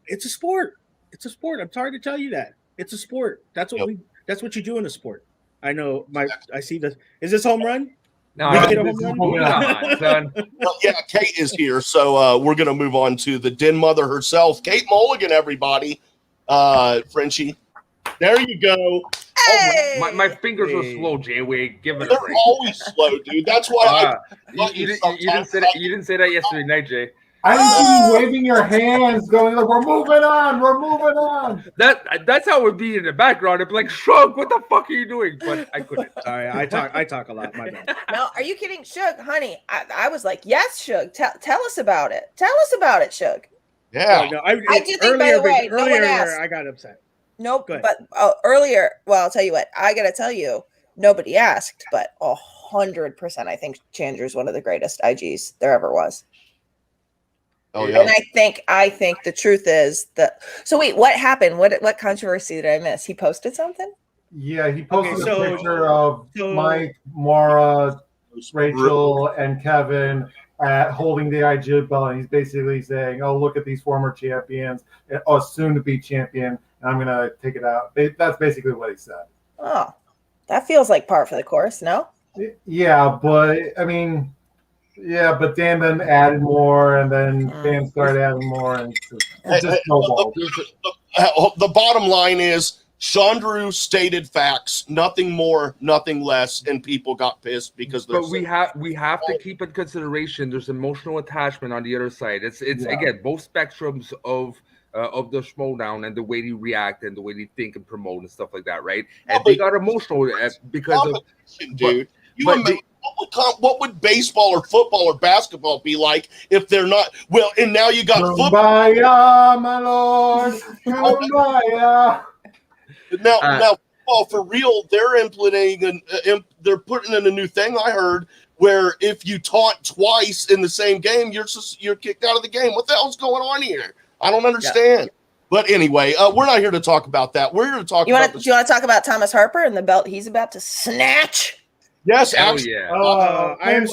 It's a sport. It's a sport. I'm sorry to tell you that. It's a sport. That's what you do in a sport. I know I see this. Is this home run? No, son. Well, yeah, Kate is here. So we're going to move on to the den mother herself, Kate Mulligan, everybody. Frenchie. There you go. Hey! My fingers are slow, Jay. Give it a They're break. always slow, dude. That's why you didn't say that yesterday night, Jay. I didn't see you waving your hands, going like, "We're moving on. We're moving on." That's how it would be in the background. It'd be like, "Shug, what the fuck are you doing?" But I couldn't. Sorry, I talk a lot. My bad. No, are you kidding, Shug? Honey, I was like, yes, Shug. Tell us about it. Tell us about it, Shug. Yeah. No, I do think, by the way, no one asked. I got upset. Nope. But earlier, well, I'll tell you what. I gotta tell you, nobody asked, but 100%, I think Chandler's is one of the greatest IGs there ever was. Oh yeah. And I think the truth is that. So wait, what happened? What controversy did I miss? He posted something? Yeah, he posted a picture of Mike, Mara, Rachel, and Kevin holding the IG belt, and he's basically saying, "Oh, look at these former champions, soon to be champion, and I'm gonna take it out." That's basically what he said. Oh, that feels like par for the course, no? Yeah, but I mean. Yeah, but Dan then added more, and then Dan started adding more, and it just snowballed. The bottom line is Chandru stated facts, nothing more, nothing less, and people got pissed because. But we have to keep in consideration there's emotional attachment on the other side. It's again both spectrums of the Schmoedown and the way they react and the way they think and promote and stuff like that, right? And they got emotional because of dude. What would baseball or football or basketball be like if they're not? Well, and now you got football. Kumbaya, my lord. Kumbaya. Now, football for real. They're implementing they're putting in a new thing. I heard where if you taunt twice in the same game, you're kicked out of the game. What the hell's going on here? I don't understand. Yeah. But anyway, we're not here to talk about that. We're here to talk about. Do you want to talk about Thomas Harper and the belt he's about to snatch? Yes, actually. Yeah. I am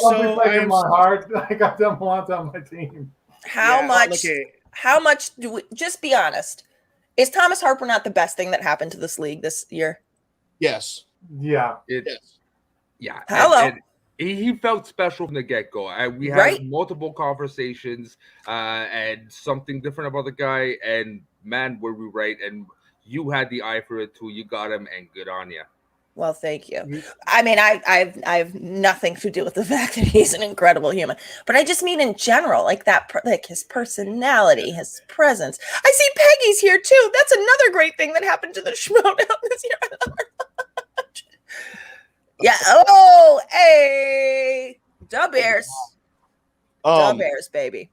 my heart. I got them once on my team. How much do we just be honest? Is Thomas Harper not the best thing that happened to this league this year? Yes. Yeah. Yes. Yeah. Hello. And he felt special from the get-go. We had multiple conversations and something different about the guy, and man, were we right. And you had the eye for it too. You got him, and good on you. Well, thank you. I mean, I have nothing to do with the fact that he's an incredible human, but I just mean in general, like his personality, his presence. I see Peggy's here too. That's another great thing that happened to the Schmoedown this year. Yeah. Oh, hey, da Bears, da Bears, baby.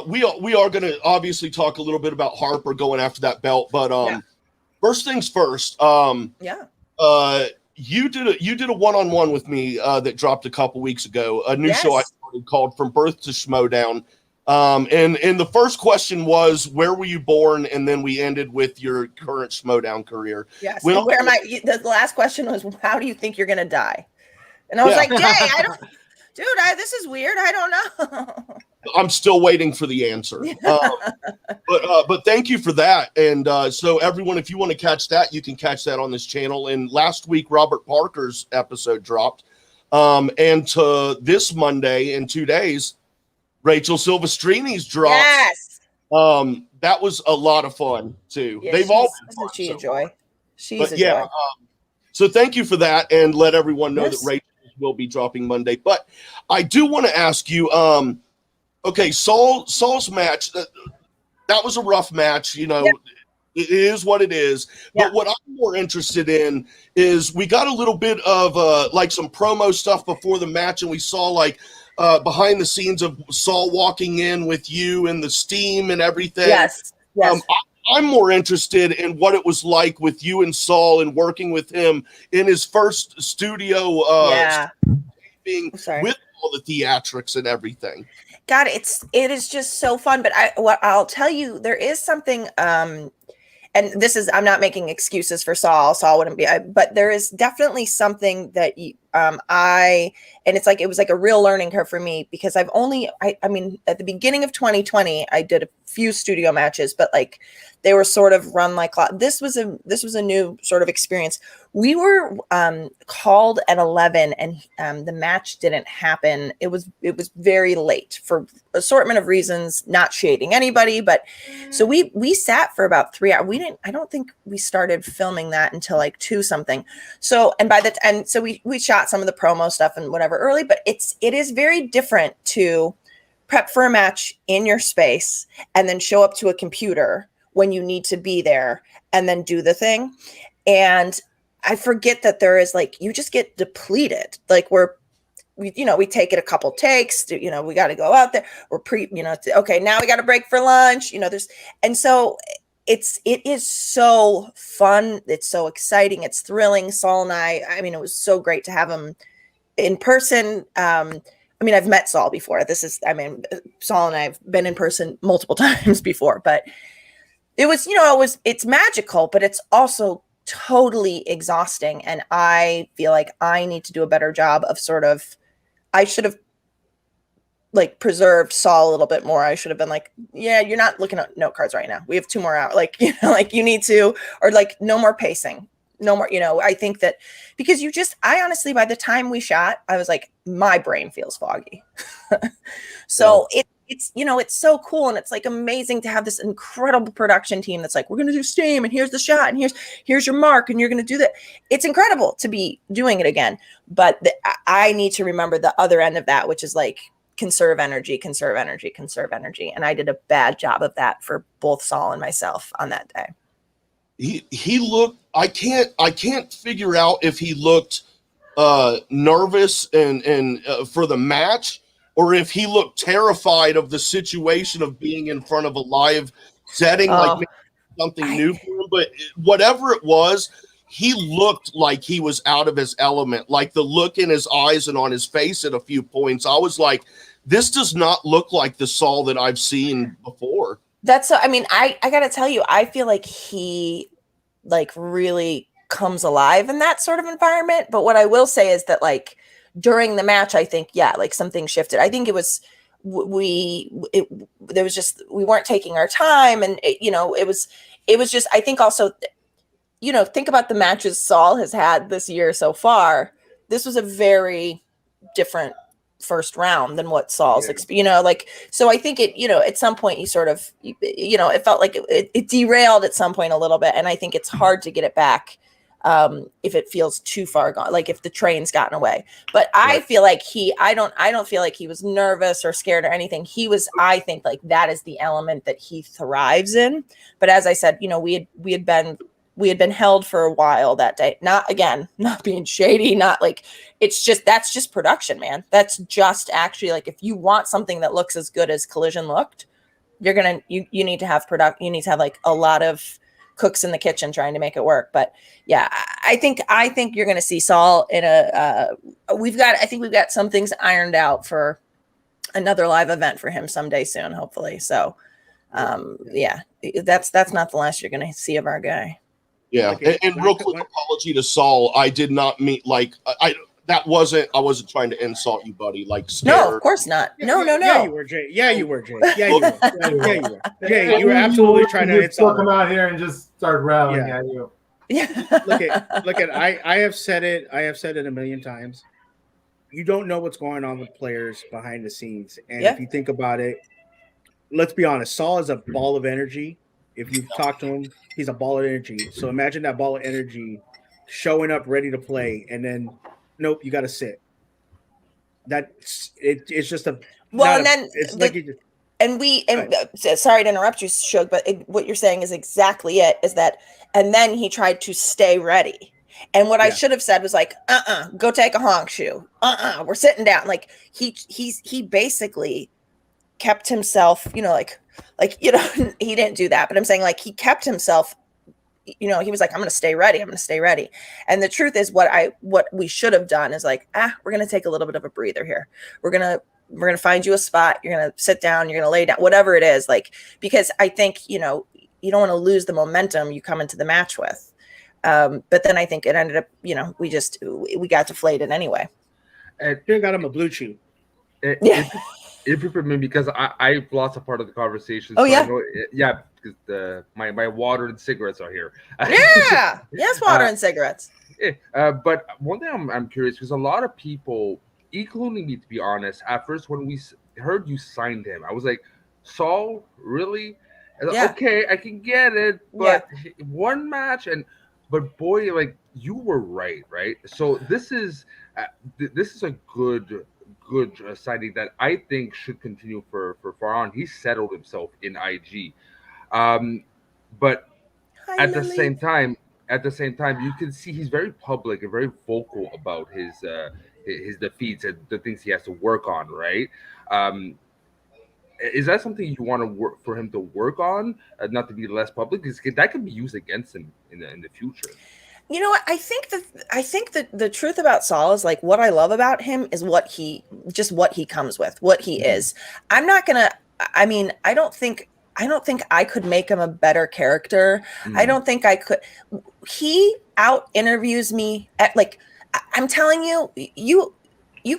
We are going to obviously talk a little bit about Harper going after that belt, but first things first. You did a one-on-one with me that dropped a couple weeks ago. A new show I started called From Birth to Schmoedown. And the first question was, where were you born? And then we ended with your current Schmoedown career. Yes. The last question was, how do you think you're gonna die? And I was like, Jay, this is weird. I don't know. I'm still waiting for the answer. But thank you for that. And so everyone, if you want to catch that, you can catch that on this channel. And last week, Robert Parker's episode dropped. And to this Monday in 2 days, Rachel Silvestrini's dropped. Yes. That was a lot of fun too. Yeah, They've all been fun. She's a joy. She's a joy. So thank you for that, and let everyone know that Rachel will be dropping Monday. But I do want to ask you, okay, Saul's match, that was a rough match, It is what it is. But what I'm more interested in is we got a little bit of like some promo stuff before the match, and we saw like behind the scenes of Saul walking in with you and the steam and everything. Yes. I'm more interested in what it was like with you and Saul and working with him in his first studio being with all the theatrics and everything. God, it is just so fun. But I'll tell you, there is something, and and this is, I'm not making excuses for Saul. Saul wouldn't be, but there is definitely something that and it's like, it was like a real learning curve for me, because I mean, at the beginning of 2020, I did a few studio matches, but like they were sort of run like, this was a new sort of experience. We were called at 11, and the match didn't happen. It was very late for assortment of reasons, not shading anybody, but so we sat for about 3 hours. I don't think we started filming that until like 2 something. So, and so we shot some of the promo stuff and whatever early, but it is very different to prep for a match in your space and then show up to a computer when you need to be there and then do the thing. And I forget that there is like, you just get depleted. Like we take it a couple takes to, we got to go out there. We're okay, now we got to break for lunch, and so it is so fun. It's so exciting. It's thrilling. Saul and I mean, it was so great to have him in person. I mean, I've met Saul before. Saul and I have been in person multiple times before, but it's magical, but it's also totally exhausting. And I feel like I need to do a better job of I should have like preserved Saul a little bit more. I should have been like, yeah, you're not looking at note cards right now. We have 2 more hours. Like, like you need to, or like no more pacing, no more, I think that because I honestly, by the time we shot, I was like, my brain feels foggy. So it's so cool. And it's like amazing to have this incredible production team that's like, we're going to do steam, and here's the shot, and here's your mark, and you're going to do that. It's incredible to be doing it again. But I need to remember the other end of that, which is like, conserve energy. And I did a bad job of that for both Saul and myself on that day. He looked, I can't figure out if he looked nervous and for the match, or if he looked terrified of the situation of being in front of a live setting, like maybe something new for him. But whatever it was, he looked like he was out of his element, like the look in his eyes and on his face at a few points. I was like, this does not look like the Saul that I've seen before. I got to tell you, I feel like he like really comes alive in that sort of environment. But what I will say is that like during the match, I think, like something shifted. I think it was, we weren't taking our time, and it was just, I think also, think about the matches Saul has had this year so far. This was a very different first round than what Saul's so I think it at some point you sort of it felt like it derailed at some point a little bit, and I think it's hard to get it back if it feels too far gone, like if the train's gotten away. But I feel like I don't feel like he was nervous or scared or anything. I think like that is the element that he thrives in. But as I said, we had been held for a while that day. Not being shady, not like, that's just production, man. That's just actually like, if you want something that looks as good as Collision looked, you need to have you need to have like a lot of cooks in the kitchen trying to make it work. But yeah, I think you're going to see Saul in we've got some things ironed out for another live event for him someday soon, hopefully. So that's not the last you're going to see of our guy. Yeah, and real quick apology to Saul. I did not mean I wasn't trying to insult you, buddy. Like, scared. No, of course not. No. Yeah, you were, Jay. Yeah, you were, Jay. Yeah, you were. Jay, you were absolutely trying to insult him. Come out here and just start rallying at you. Yeah. Look at. I have said it. I have said it a million times. You don't know what's going on with players behind the scenes, and if you think about it, let's be honest. Saul is a ball of energy. If you talk to him, he's a ball of energy. So imagine that ball of energy showing up ready to play, and then nope, you got to sit. It's just a sorry to interrupt you, Shug, but what you're saying is exactly it. Is that, and then he tried to stay ready. And what I should have said was like, go take a honk shoe. We're sitting down. Like he basically kept himself, he didn't do that, but I'm saying like he kept himself, he was like, I'm going to stay ready. And the truth is what we should have done is like, we're going to take a little bit of a breather here. We're going to find you a spot. You're going to sit down, you're going to lay down, whatever it is. Like, because I think, you don't want to lose the momentum you come into the match with. But then I think it ended up, we got deflated anyway. And you got him a blue chew. If you permit, because I've lost a part of the conversation. Oh, so yeah? I know, because my water and cigarettes are here. Yeah. Yes, water and cigarettes. But one thing I'm curious, because a lot of people, including me, to be honest, at first when we heard you signed him, I was like, Saul, really? Yeah. Okay, I can get it, but one match, but boy, like, you were right? So this is a good signing that I think should continue for far on. He settled himself in IG, but at the same time, you can see he's very public and very vocal about his defeats and the things he has to work on, right? Is that something you want to work for him to work on, not to be less public? Because that could be used against him in the future. You know what? I think that the truth about Saul is, like, what I love about him is what he comes with, what he is. I'm not gonna. I mean, I don't think I could make him a better character. I don't think I could. He out interviews me at, like, I'm telling you,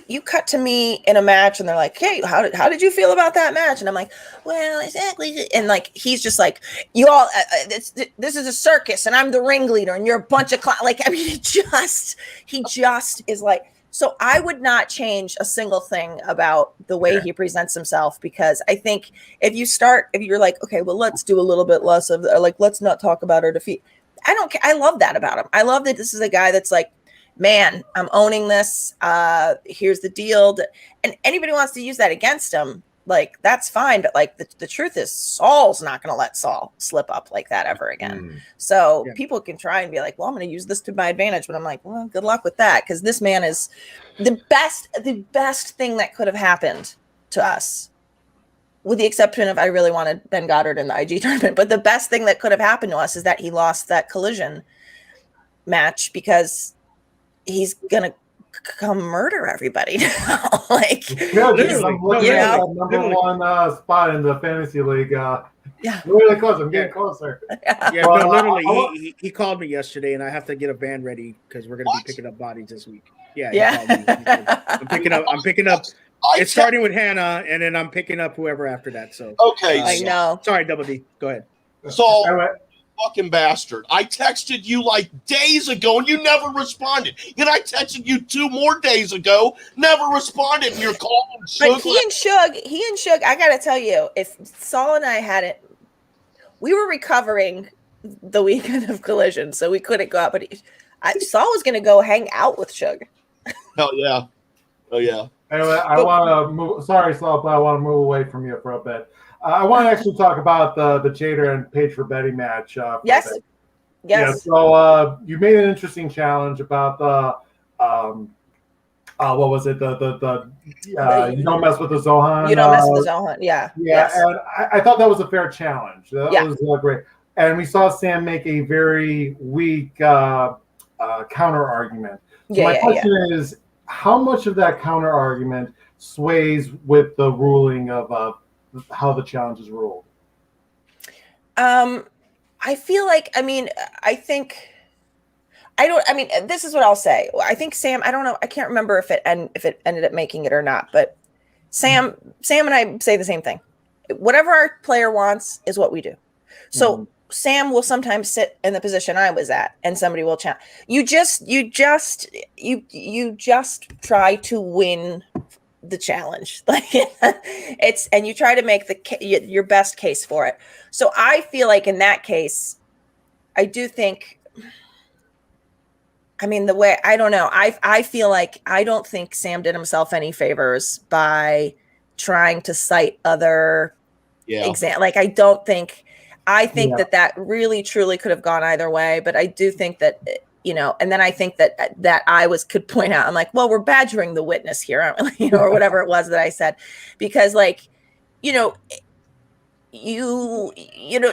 you cut to me in a match and they're like, hey, how did you feel about that match? And I'm like, well, exactly. And, like, he's just like, you all, this is a circus and I'm the ringleader and you're a bunch of like, I mean, he just is like, so I would not change a single thing about the way he presents himself, because I think if you're like, okay, well, let's do a little bit less of, like, let's not talk about our defeat. I don't care. I love that about him. I love that this is a guy that's like, man, I'm owning this. Here's the deal. And anybody wants to use that against him, like, that's fine. But, like, the truth is, Saul's not going to let Saul slip up like that ever again. So people can try and be like, well, I'm going to use this to my advantage. But I'm like, well, good luck with that. Because this man is the best thing that could have happened to us, with the exception of I really wanted Ben Goddard in the IG tournament. But the best thing that could have happened to us is that he lost that collision match, because he's gonna come murder everybody now. Like, literally, number one spot in the fantasy league. Really close. I'm getting closer. Literally, he called me yesterday, and I have to get a van ready because we're gonna be picking up bodies this week. I'm picking up. It's starting with Hannah, and then I'm picking up whoever after that. So I know. Sorry, Double D. Go ahead. So. Fucking bastard. I texted you like days ago and you never responded. And I texted you 2 more days ago, never responded, and you're calling Suge. But he and Suge, I gotta tell you, if Saul and I hadn't, we were recovering the weekend of Collision, so we couldn't go out, but Saul was gonna go hang out with Suge. Hell yeah. Oh yeah. Anyway, I want to move. Sorry, Saul, but I want to move away from you for a bit. I want to actually talk about the Jader and Paige for Betty match. Yes. Yeah, so you made an interesting challenge about the what was it? The you don't mess with the Zohan. You don't mess with the Zohan. Yeah. Yeah, and I thought that was a fair challenge. That was great. And we saw Sam make a very weak counter argument. So my question is, how much of that counter argument sways with the ruling of how the challenge is ruled? I feel like, this is what I'll say. I think Sam, I don't know, I can't remember if it ended up making it or not, but Sam and I say the same thing. Whatever our player wants is what we do. So Sam will sometimes sit in the position I was at, and somebody will challenge. You just try to win the challenge, like and you try to make your best case for it. So I feel like in that case, I do think, the way, I don't know, I feel like I don't think Sam did himself any favors by trying to cite other examples. Like, I think that really truly could have gone either way, but I do think that, and then I think that I could point out, I'm like, well, we're badgering the witness here, aren't we? Or whatever it was that I said, because, like,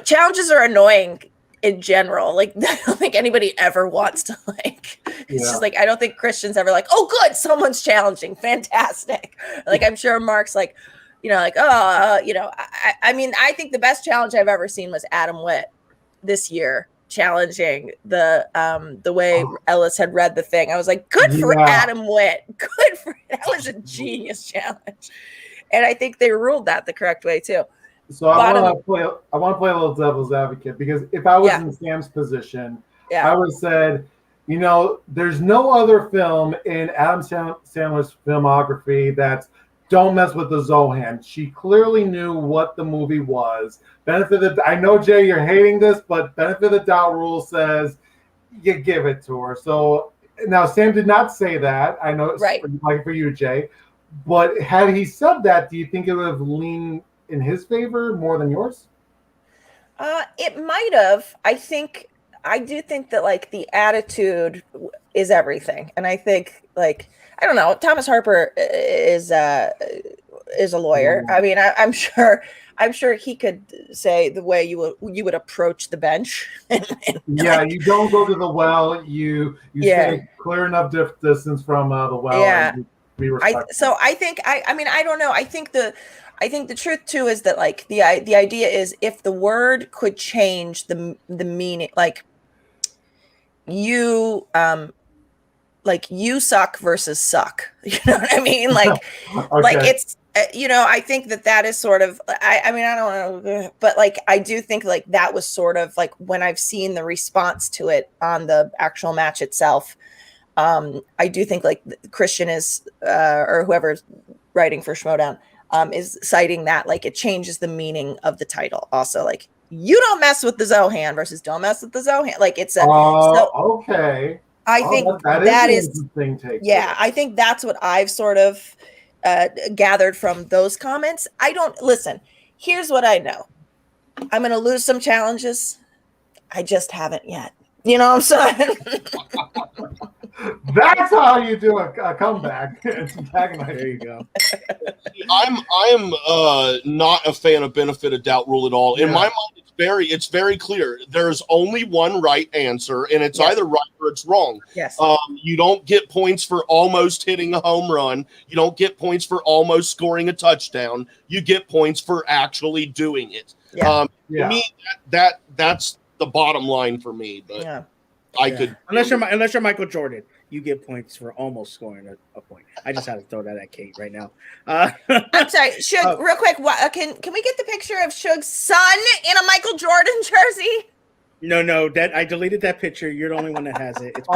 challenges are annoying in general. Like, I don't think anybody ever wants to, like, it's just like, I don't think Christian's ever like, oh, good, someone's challenging, fantastic. Like, I'm sure Mark's like, I think the best challenge I've ever seen was Adam Witt this year challenging the way Ellis had read the thing. I was like, good for Adam Witt. Good for that was a genius challenge. And I think they ruled that the correct way too. So I want to play a little devil's advocate, because if I was in Sam's position, I would have said, you know, there's no other film in Adam Sandler's filmography that's don't mess with the Zohan. She clearly knew what the movie was. I know, Jay, you're hating this, but benefit of the doubt rule says you give it to her. So now Sam did not say that. I know it's like for you, Jay. But had he said that, do you think it would have leaned in his favor more than yours? It might have. I do think that like the attitude is everything, and I think like I don't know. Thomas Harper is a lawyer. I mean, I'm sure he could say the way you would approach the bench. You don't go to the well. You stay clear enough distance from the well. Yeah. And be respectful. I think I don't know. I think the truth too is that like the idea is if the word could change the meaning, like you suck versus suck. You know what I mean? Like, like it's, I think that is sort of, I mean, I don't know, but like, I do think like that was sort of like when I've seen the response to it on the actual match itself. I do think like Christian is, or whoever's writing for Schmoedown, is citing that like it changes the meaning of the title. Also, like you don't mess with the Zohan versus don't mess with the Zohan. Like it's a okay. I think that is I think that's what I've sort of gathered from those comments. I don't listen. Here's what I know. I'm going to lose some challenges. I just haven't yet. You know what I'm saying? That's how you do a comeback. There you go. I am not a fan of benefit of doubt rule at all. In my mind, it's very clear. There's only one right answer, and it's either right or it's wrong. Yes. You don't get points for almost hitting a home run. You don't get points for almost scoring a touchdown. You get points for actually doing it. To me, that's the bottom line for me. But I could unless you're Michael Jordan, you get points for almost scoring a point. I just had to throw that at Kate right now. I'm sorry, Shug, real quick. Can we get the picture of Shug's son in a Michael Jordan jersey? No, that I deleted that picture. You're the only one that has it. It's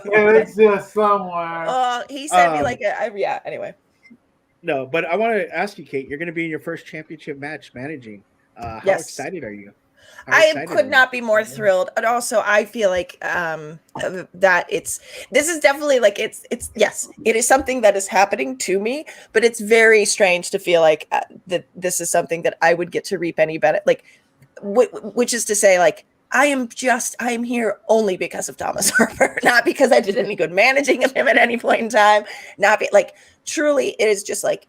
it exists somewhere. He sent me like anyway. No, but I want to ask you, Kate. You're going to be in your first championship match managing. How excited are you? I could not be more thrilled. And also I feel like that this is definitely like it's yes, it is something that is happening to me, but it's very strange to feel like that this is something that I would get to reap any benefit, like which is to say like I am here only because of Thomas Harper, not because I did any good managing of him at any point in time, truly it is just like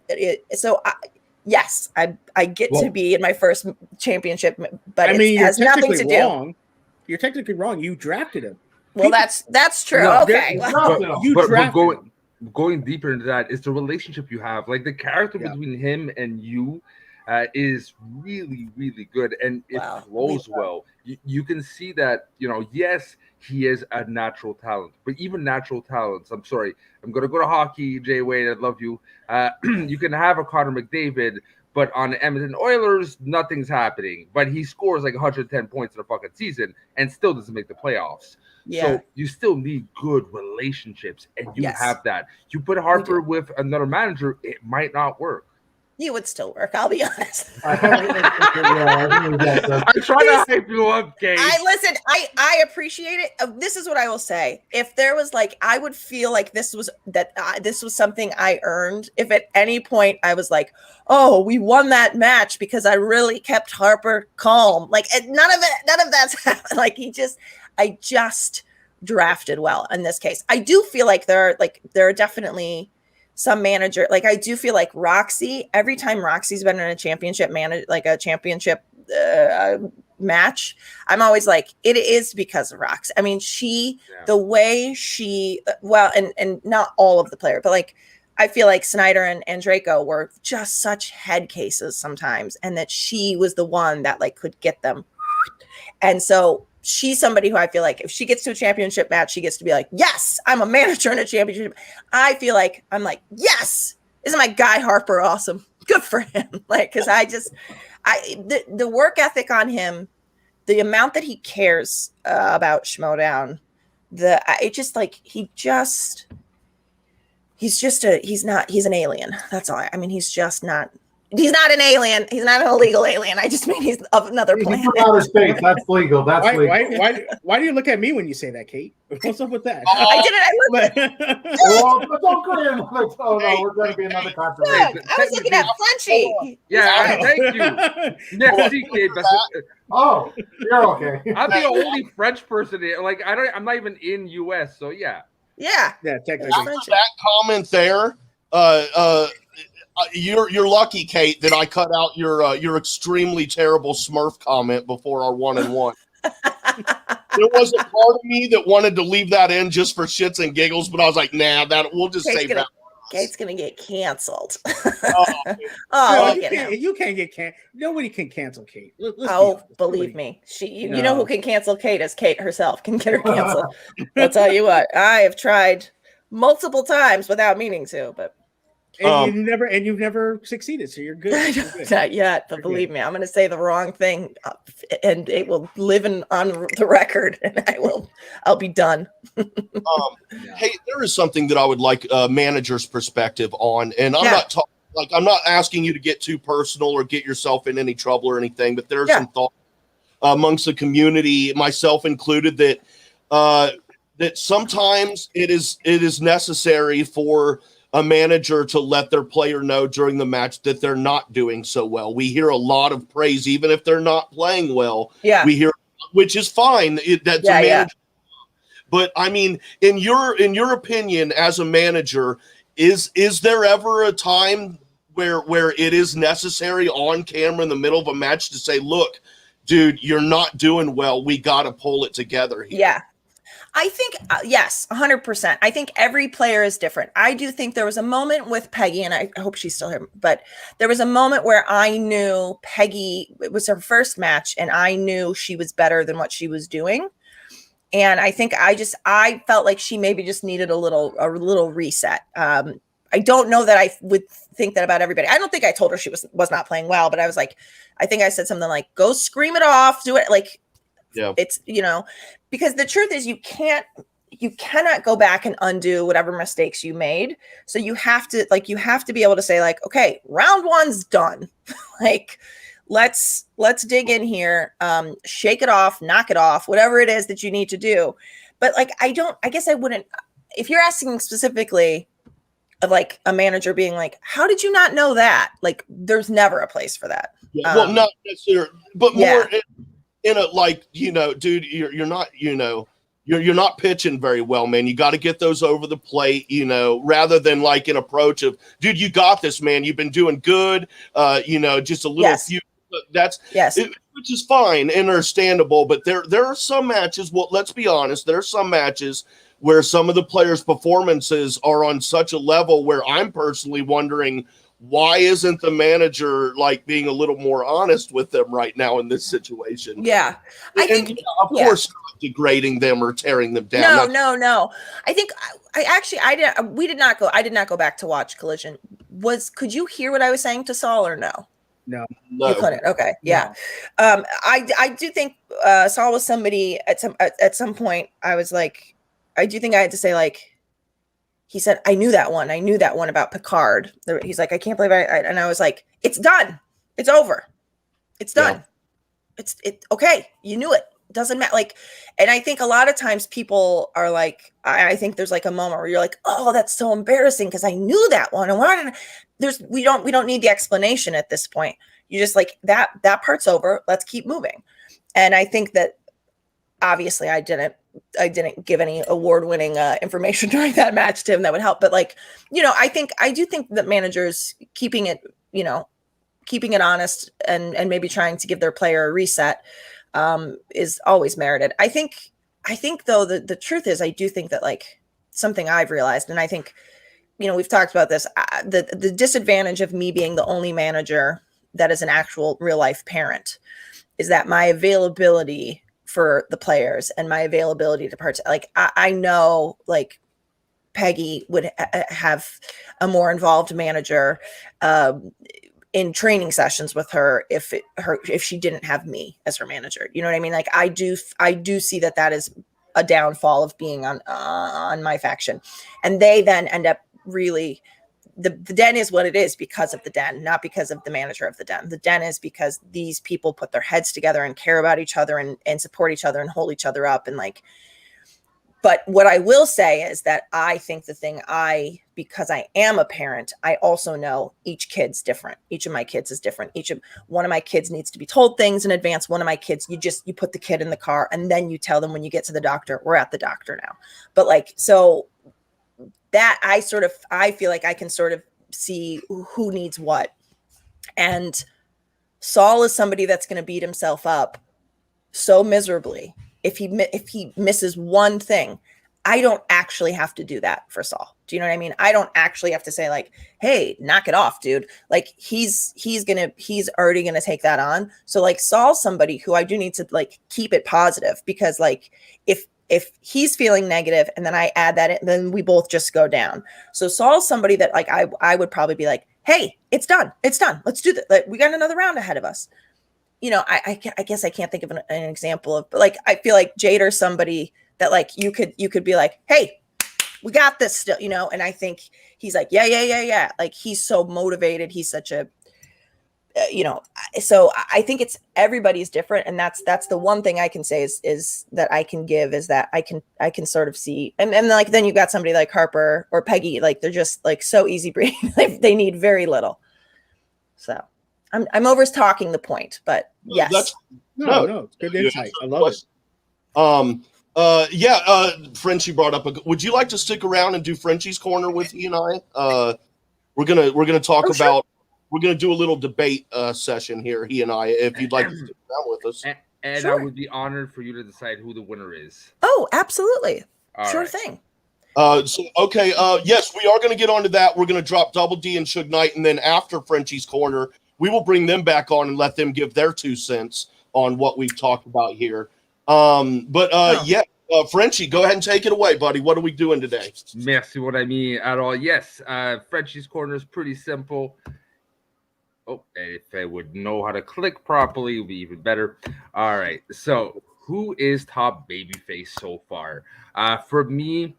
yes, I get to be in my first championship, but it has nothing to do. You're technically wrong. You drafted him. Well, that's true. No, okay. But going deeper into that is the relationship you have. Like the character between him and you is really, really good, and it flows well. You can see that, yes, he is a natural talent, but even natural talents, I'm sorry, I'm going to go to hockey, Jay Wade, I love you. You can have a Connor McDavid, but on the Edmonton Oilers, nothing's happening. But he scores like 110 points in a fucking season and still doesn't make the playoffs. Yeah. So you still need good relationships, and you have that. You put Harper with another manager, it might not work. You would still work, I'll be honest. I'm trying to hype you up, Kate. I appreciate it. This is what I will say. If there was like, I would feel like this was something I earned. If at any point I was like, oh, we won that match because I really kept Harper calm. Like none of that's happened. Like I just drafted well in this case. I do feel like there are definitely some manager, like I do feel like Roxy, every time Roxy's been in a championship match, I'm always like, it is because of Rox. I mean, the way she, and not all of the players, but like, I feel like Snyder and Draco were just such head cases sometimes. And that she was the one that like could get them And so she's somebody who I feel like if she gets to a championship match, she gets to be like, yes, I'm a manager in a championship. I feel like I'm like, yes, isn't my guy Harper awesome? Good for him. Like, because the work ethic on him, the amount that he cares about Schmoedown, he's an alien. That's all. He's not an alien. He's not an illegal alien. I just mean he's of another planet. He's from outer space. That's legal. That's legal. Why do you look at me when you say that, Kate? What's up with that? I didn't. Well, don't go in. Oh no, we're going to be another controversy. Look, I was looking at Frenchie. Yeah, thank you. Next decade, Oh, you're okay. I'm the only French person. Like I'm not even in US, so yeah. Yeah. Yeah, technically. After that comment there, you're lucky, Kate, that I cut out your extremely terrible Smurf comment before our 1-1. There was a part of me that wanted to leave that in just for shits and giggles, but I was like, nah, we'll just save that. Kate's gonna get canceled. You can't get canceled. Nobody can cancel Kate. Believe me, you know who can cancel Kate is Kate herself can get her canceled. I'll tell you what, I have tried multiple times without meaning to, but. And you've never succeeded, so you're good. Not yet, but believe me, I'm going to say the wrong thing, and it will live on the record, and I'll be done. Hey, there is something that I would like a manager's perspective on, and I'm not talking I'm not asking you to get too personal or get yourself in any trouble or anything, but there are some thoughts amongst the community, myself included, that sometimes it is necessary for a manager to let their player know during the match that they're not doing so well. We hear a lot of praise, even if they're not playing well. Yeah, we hear, which is fine. That's a manager. Yeah. But I mean, in your opinion, as a manager, is there ever a time where it is necessary on camera in the middle of a match to say, "Look, dude, you're not doing well. We got to pull it together here." Yeah. I think, yes, 100%. I think every player is different. I do think there was a moment with Peggy, and I hope she's still here, but there was a moment where I knew Peggy, it was her first match, and I knew she was better than what she was doing. And I think I felt like she maybe just needed a little reset. I don't know that I would think that about everybody. I don't think I told her she was not playing well, but I was like, I think I said something like, go scream it off, do it. Like, it's, because the truth is you cannot go back and undo whatever mistakes you made. So you have to be able to say like, okay, round 1's done. Like, let's dig in here, shake it off, knock it off, whatever it is that you need to do. But like, I guess I wouldn't, if you're asking specifically of like a manager being like, how did you not know that? Like, there's never a place for that. Yeah, well, not necessarily, but more in a, like, dude, you're not, you're not pitching very well, man. You got to get those over the plate, rather than like an approach of, dude, you got this, man. You've been doing good. Just a little few. That's which is fine and understandable. But there are some matches. Well, let's be honest. There are some matches where some of the players' performances are on such a level where I'm personally wondering, why isn't the manager like being a little more honest with them right now in this situation? Yeah. I think, of course, not degrading them or tearing them down. No. I think I did not go back to watch Collision. Could you hear what I was saying to Saul or no? No. You couldn't. Okay. Yeah. No. I do think Saul was somebody at some point. I was like, I do think I had to say like, he said, I knew that one about Picard. He's like, I can't believe and I was like, it's done. It's over. It's done. Yeah. Okay. You knew it. It doesn't matter. Like, and I think a lot of times people are like, I think there's like a moment where you're like, oh, that's so embarrassing because I knew that one. And we don't need the explanation at this point. You just like that part's over. Let's keep moving. And I think that obviously I didn't give any award-winning information during that match to him that would help. But like, I do think that managers keeping it honest and maybe trying to give their player a reset is always merited. I think though, the truth is, I do think that like something I've realized, and I think, we've talked about this, the disadvantage of me being the only manager that is an actual real life parent is that my availability for the players and my availability to like I know like Peggy would have a more involved manager in training sessions with her if she didn't have me as her manager. You know what I mean? Like I do see that is a downfall of being on my faction, and they then end up really. The den is what it is because of the den, not because of the manager of the den. The den is because these people put their heads together and care about each other and support each other and hold each other up. And like, but what I will say is that I think because I am a parent, I also know each kid's different. Each of my kids is different. One of my kids needs to be told things in advance. One of my kids, you put the kid in the car and then you tell them when you get to the doctor, we're at the doctor now. But like, so that I feel like I can sort of see who needs what. And Saul is somebody that's going to beat himself up so miserably if he misses one thing. I don't actually have to do that for Saul. Do you know what I mean? I don't actually have to say like, hey, knock it off, dude. Like he's already going to take that on. So like Saul's somebody who I do need to like keep it positive, because like if he's feeling negative and then I add that in, then we both just go down. So Saul's somebody that like I would probably be like, hey, it's done. Let's do that. Like, we got another round ahead of us. You know, I guess I can't think of an example of, but like I feel like Jader's somebody that like you could be like, hey, we got this still, you know. And I think he's like, yeah. Like he's so motivated. He's such a so I think it's everybody's different, and that's the one thing I can say is that I can give is that I can sort of see, and like then you've got somebody like Harper or Peggy, like they're just like so easy breathing. Like they need very little. So I'm over talking the point, but yes. No, it's good insight. I love it. Frenchie brought up would you like to stick around and do Frenchie's corner with he and I? We're gonna talk about. Sure. We're going to do a little debate session here, he and I, if you'd like to sit down with us. And sure. I would be honored for you to decide who the winner is. Oh, absolutely. All sure right. thing. Yes, we are going to get onto that. We're going to drop Double D and Suge Knight, and then after Frenchie's Corner, we will bring them back on and let them give their 2 cents on what we've talked about here. Frenchie, go ahead and take it away, buddy. What are we doing today? Merci, what I mean at all. Yes, Frenchie's Corner is pretty simple. Oh, if I would know how to click properly, it would be even better. All right. So, who is top babyface so far? For me,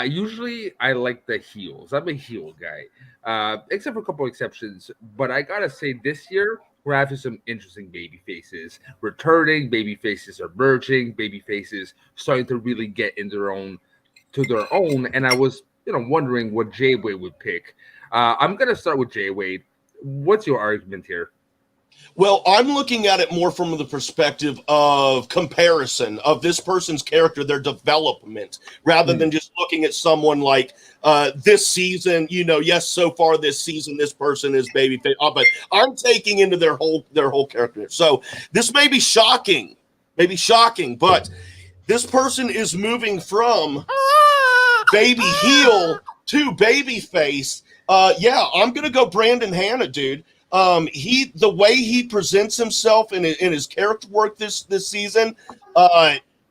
usually I like the heels. I'm a heel guy, except for a couple exceptions. But I gotta say, this year we're having some interesting baby faces returning, baby faces emerging, baby faces starting to really get in their own. And I was, wondering what Jay Wade would pick. I'm gonna start with Jay Wade. What's your argument here? Well, I'm looking at it more from the perspective of comparison of this person's character, their development, rather than just looking at someone like this season. Yes, so far this season, this person is babyface, but I'm taking into their whole character. So this may be shocking, but this person is moving from baby heel to babyface. I'm gonna go Brandon Hanna, dude. The way he presents himself in his character work this season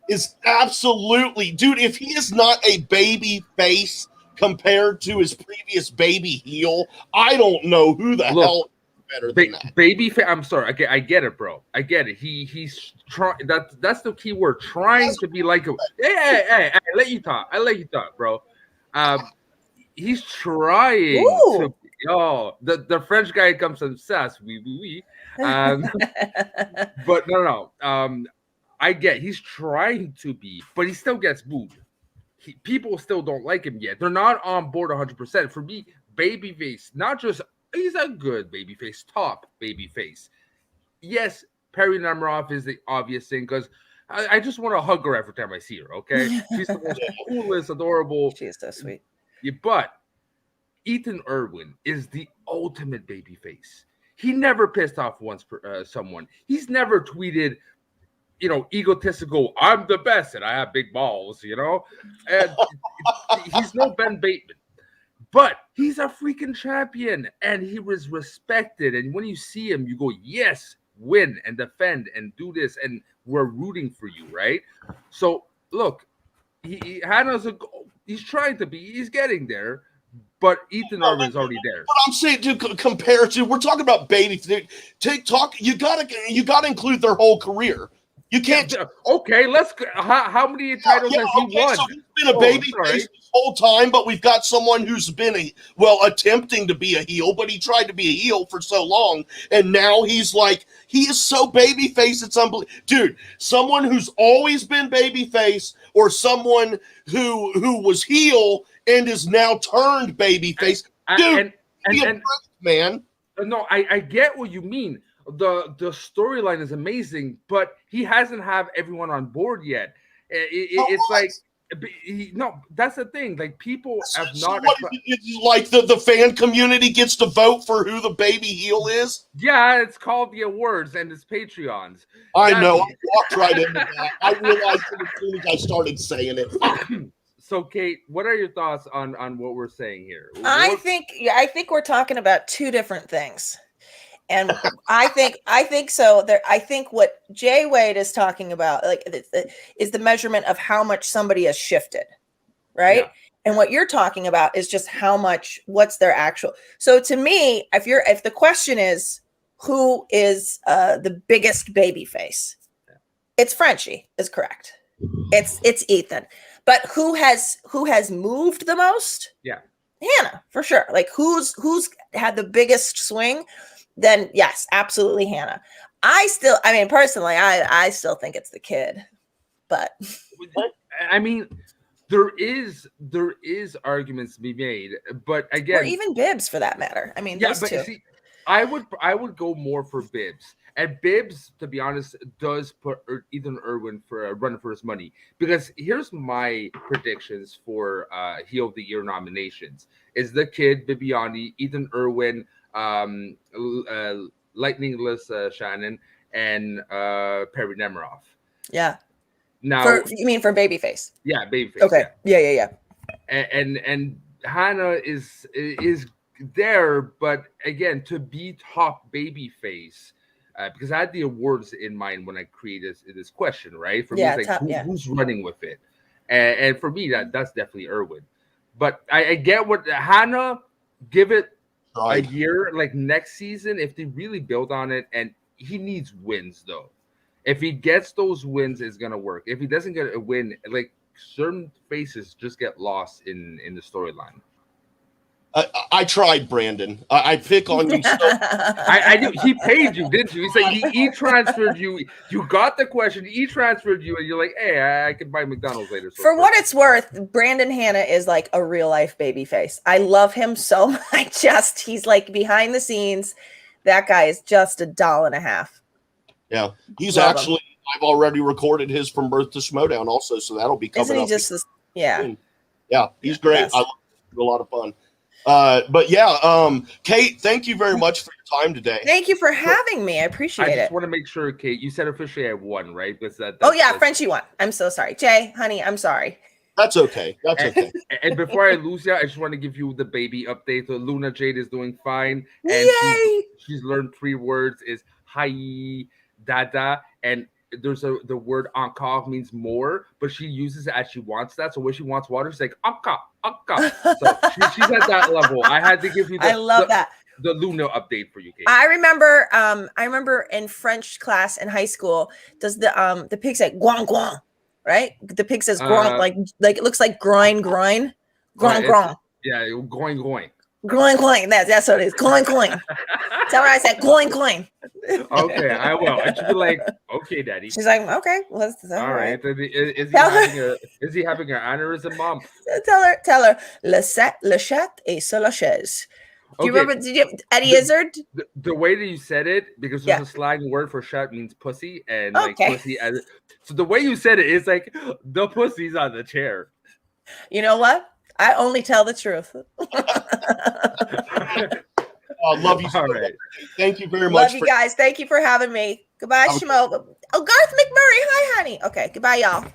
is absolutely, dude. If he is not a baby face compared to his previous baby heel, I don't know who the hell is better than that. Baby face. I'm sorry. I get it, bro. I get it. He's trying. That's the key word. Trying to be like a. Hey, let you talk. I let you talk, bro. He's trying to. The French guy comes from sass. But no. I get he's trying to be, but he still gets booed. People still don't like him yet. They're not on board 100%. For me, babyface, not just he's a good babyface, top babyface. Yes, Perry Nemiroff is the obvious thing because I just want to hug her every time I see her. Okay, she's the most coolest, adorable. She is so sweet. Yeah, but Ethan Irwin is the ultimate babyface. He never pissed off someone. He's never tweeted, egotistical, I'm the best and I have big balls, And he's no Ben Bateman. But he's a freaking champion and he was respected. And when you see him, you go, yes, win and defend and do this, and we're rooting for you, right? So look, Hannah's he's trying to be, he's getting there, but Ethan Irvin's already there. But I'm saying, dude, compare to, we're talking about baby. TikTok, you gotta include their whole career. You can't. Okay, let's. How many titles has he won? So he's been a baby face this whole time, but we've got someone who's been attempting to be a heel, but he tried to be a heel for so long, and now he's like, he is so baby face, it's unbelievable. Dude, someone who's always been baby face, or someone who was heel and is now turned baby face. Dude, man. No, I get what you mean. The storyline is amazing, but he hasn't have everyone on board yet. It's like, no, that's the thing. Like, people have not. Like the fan community gets to vote for who the baby heel is. Yeah, it's called the awards and it's Patreons. I know. I walked right into that. I realized it as soon as I started saying it. So, Kate, what are your thoughts on what we're saying here? I think we're talking about two different things. And I think so. I think what Jay Wade is talking about, like, is the measurement of how much somebody has shifted, right? Yeah. And what you're talking about is just what's their actual. So to me, if the question is who is the biggest baby face, it's Frenchie is correct. It's Ethan, but who has moved the most? Yeah, Hannah for sure. Like who's had the biggest swing? Then yes, absolutely Hannah. Personally, I still think it's the kid, but I mean, there is arguments to be made, but again, or even Bibbs for that matter. I mean, those two. See, I would go more for Bibbs, and Bibbs, to be honest, does put Ethan Irwin for a run for his money, because here's my predictions for Heel of the Year nominations: is the kid, Bibiani, Ethan Irwin, Lightningless Shannon, and Perry Nemiroff. Yeah. Now, you mean for babyface? Yeah, babyface. Okay. Yeah. And Hannah is there, but again, to be top babyface, because I had the awards in mind when I created this question, right? For me, it's like who's running with it, and for me, that's definitely Irwin. But I get what Hannah, give it a year, like next season, if they really build on it, and he needs wins though. If he gets those wins, it's gonna work. If he doesn't get a win, like certain faces just get lost in the storyline. I tried, Brandon. I pick on you. I knew he paid you, didn't you? He said he transferred you. You got the question. He transferred you, and you're like, "Hey, I can buy McDonald's later." So for what it's worth, Brandon Hanna is like a real life baby face. I love him so much. He's like behind the scenes. That guy is just $1.50. Yeah, he's actually. I've already recorded his From Birth to Schmoedown also, so that'll be coming. Isn't he up just? Yeah, he's great. Yes. I love him. A lot of fun. But yeah, Kate, thank you very much for your time today. Thank you for having me. I appreciate it. I just want to make sure, Kate, you said officially I won, right? Because Frenchie won. I'm so sorry. Jay, honey, I'm sorry. That's okay. Okay. And before I lose you, I just want to give you the baby update. So Luna Jade is doing fine. And Yay! She's learned 3 words, is hi, dada, and there's the word encore means more, but she uses it as she wants that. So when she wants water, she's like anka. So she's at that level. I had to give you the Luna update for you, Kate. I remember in French class in high school, does the pig say guan guan, right? The pig says groin, like it looks like groin. Groin. Yeah, going. Groin. That's what it is. Groin. Tell her I said groin. Okay, I will. And she'll be like, okay, Daddy. She's like, okay, well, that's all right. Is he having an aneurysm, Mom? Tell her, le chat et sur la chaise. Do you remember? Did you Eddie Izzard? The way that you said it, because there's a slang word for chat means pussy, and like pussy. So the way you said it is like the pussy's on the chair. You know what? I only tell the truth. Love you so much. Right. Thank you very Love much. you guys. Thank you for having me. Goodbye, Schmo. Oh, Garth McMurray. Hi, honey. Okay. Goodbye, y'all.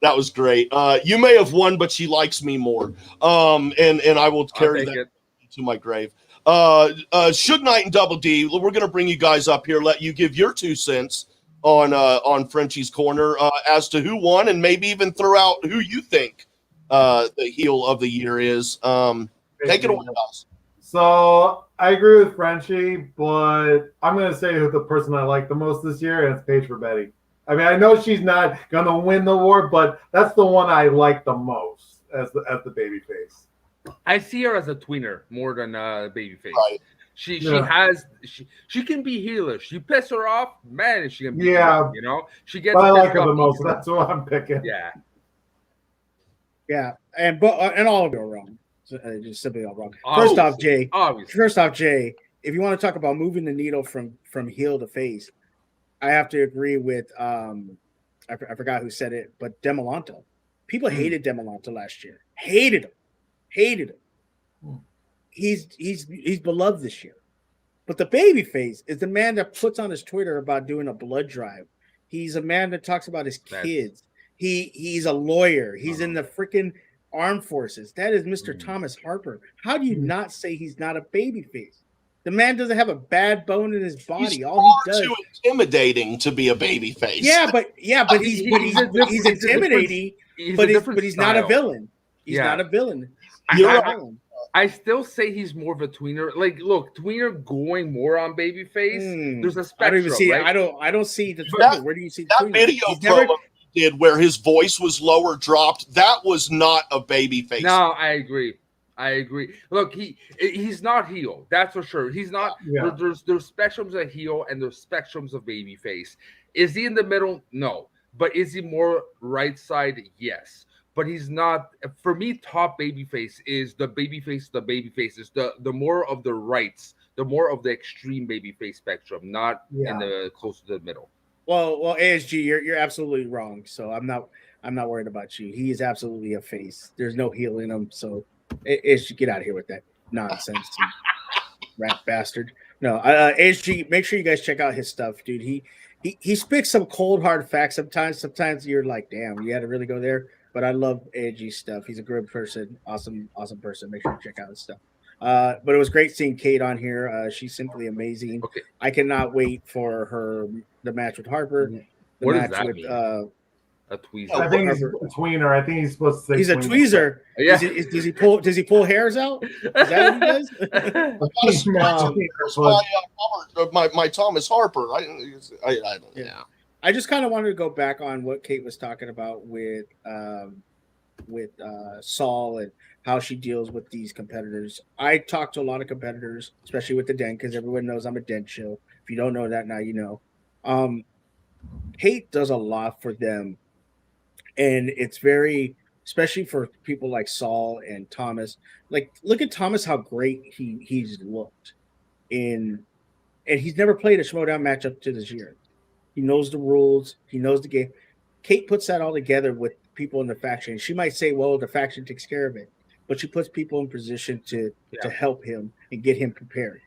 That was great. You may have won, but she likes me more. And I will carry that to my grave. Suge Knight and Double D, we're going to bring you guys up here, let you give your 2 cents on Frenchie's Corner as to who won, and maybe even throw out who you think the heel of the year is. Take it away, guys. So I agree with Frenchie, but I'm going to say who the person I like the most this year, and it's Paige for Betty. I mean, I know she's not going to win the award, but that's the one I like the most as the babyface. I see her as a tweener more than a babyface. Right. She can be heelish. You piss her off, man, she can be Yeah. heelish, she gets. But I like her pissed the off most. easily. That's what I'm picking. Yeah, and all of you are wrong. Just simply all wrong. Obviously. First off, Jay, if you want to talk about moving the needle from heel to face, I have to agree with I forgot who said it, but Demolanto. People hated Demolanto last year. Hated him. He's beloved this year. But the babyface is the man that puts on his Twitter about doing a blood drive. He's a man that talks about his kids. He's a lawyer. He's in the freaking armed forces. That is Mr. Thomas Harper. How do you not say he's not a babyface? The man doesn't have a bad bone in his body. He's All he does too intimidating to be a babyface. but he's intimidating. But he's not a villain. He's not a villain. I still say he's more of a tweener. Like, look, tweener going more on babyface. There's a spectrum. I don't even see. Right? I don't see the tweener. Where do you see the that video promo he did where his voice was lower dropped? That was not a babyface. No, I agree. Look, he's not heel. That's for sure. He's not. Yeah. There's spectrums of heel and there's spectrums of babyface. Is he in the middle? No. But is he more right side? Yes. But he's not. For me, top babyface is the babyface. The babyface is the more of the rights, the more of the extreme babyface spectrum, not in the closer to the middle. Well, ASG, you're absolutely wrong. So I'm not worried about you. He is absolutely a face. There's no heel in him. So ASG, get out of here with that nonsense, rat bastard. No, ASG, make sure you guys check out his stuff, dude. He spits some cold hard facts. Sometimes you're like, damn, you had to really go there. But I love ASG's stuff. He's a good person, awesome person. Make sure you check out his stuff. But it was great seeing Kate on here. She's simply amazing. Okay. I cannot wait for the match with Harper. What does that mean? A tweezer. I think he's a tweener. I think he's supposed to say he's a tweezer. Yeah. Does he pull hairs out? Is that what he does? my Thomas Harper. I don't know. Yeah. I just kind of wanted to go back on what Kate was talking about with Saul and how she deals with these competitors. I talk to a lot of competitors, especially with the Den, because everyone knows I'm a Den show. If you don't know that, now you know. Kate does a lot for them, and it's very, especially for people like Saul and Thomas. Like, look at Thomas, how great he's looked and he's never played a Schmoedown match up to this year. He knows the rules. He knows the game. Kate puts that all together with people in the faction. She might say, well, the faction takes care of it. But she puts people in position to help him and get him prepared.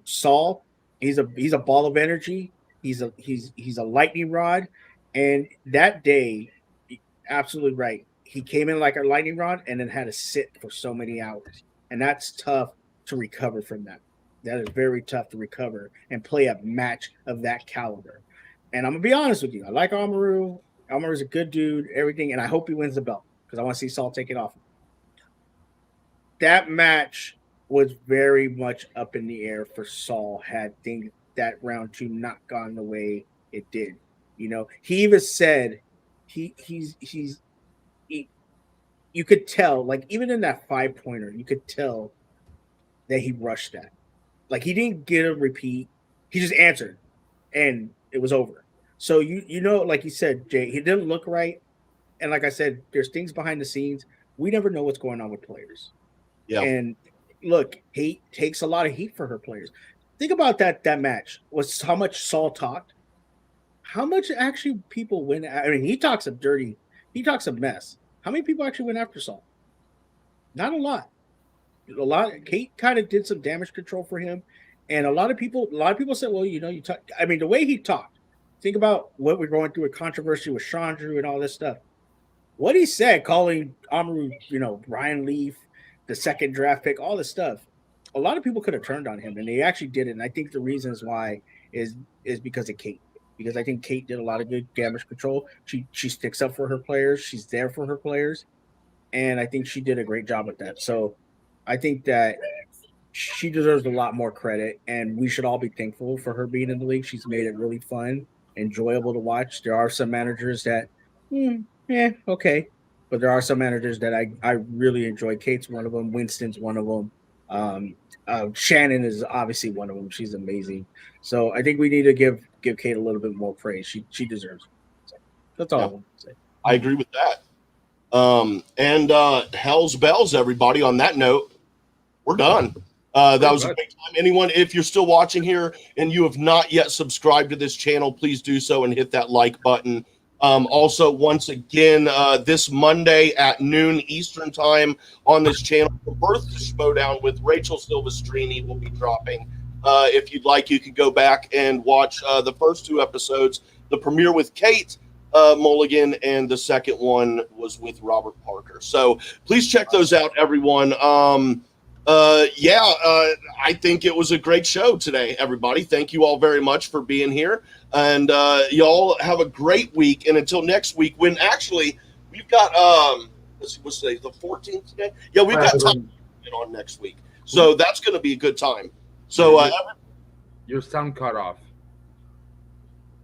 Saul, he's a ball of energy. He's a lightning rod. And that day, absolutely right. He came in like a lightning rod and then had to sit for so many hours. And that's tough to recover from that. That is very tough to recover and play a match of that caliber. And I'm going to be honest with you. I like Amaru. Amaru's a good dude, everything. And I hope he wins the belt because I want to see Saul take it off. That match was very much up in the air for Saul had things that round 2 not gone the way it did. You know, he even said you could tell, like even in that 5-pointer, you could tell that he rushed that. Like he didn't get a repeat. He just answered and it was over. So you know, like you said, Jay, he didn't look right. And like I said, there's things behind the scenes. We never know what's going on with players. Yeah. And look, Kate takes a lot of heat for her players. Think about that match. Was how much Saul talked. How much actually people went? I mean, he talks some dirty. He talks some mess. How many people actually went after Saul? Not a lot. A lot. Kate kind of did some damage control for him, and a lot of people said, "Well, you know, you talk." I mean, the way he talked. Think about what we're going through with controversy with Chandru and all this stuff. What he said, calling Amaru, you know, Brian Leaf, the second draft pick, all this stuff. a lot of people could have turned on him, and they actually did it. And I think the reasons why is because of Kate. Because I think Kate did a lot of good damage control. She sticks up for her players. She's there for her players, and I think she did a great job with that. So I think that she deserves a lot more credit, and we should all be thankful for her being in the league. She's made it really fun, enjoyable to watch. There are some managers that, okay, but there are some managers that I really enjoy. Kate's one of them. Winston's one of them. Shannon is obviously one of them. She's amazing. So I think we need to give Kate a little bit more praise. She deserves it. So that's all I want to say. I agree with that. And hell's bells, everybody. On that note, we're done. That was a great time. Anyone, if you're still watching here and you have not yet subscribed to this channel, please do so and hit that like button. Also, once again, this Monday at noon Eastern time on this channel, the Birth to Schmoedown with Rachel Silvestrini will be dropping. If you'd like, you could go back and watch the first 2 episodes. The premiere with Kate Mulligan, and the second one was with Robert Parker. So please check those out, everyone. I think it was a great show today, everybody. Thank you all very much for being here. And y'all have a great week. And until next week, when actually we've got, what's today, the 14th today? Yeah, we've got time on next week. So that's going to be a good time. So your sound cut off.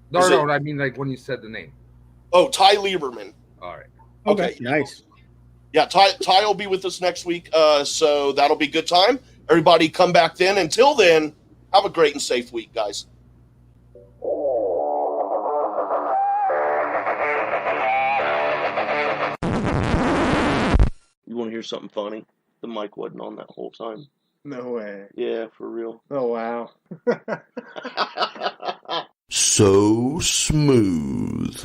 No, I mean like when you said the name. Oh, Ty Lieberman. All right. Okay, nice. Yeah, Ty will be with us next week, so that'll be a good time. Everybody come back then. Until then, have a great and safe week, guys. You want to hear something funny? The mic wasn't on that whole time. No way. Yeah, for real. Oh, wow. So smooth.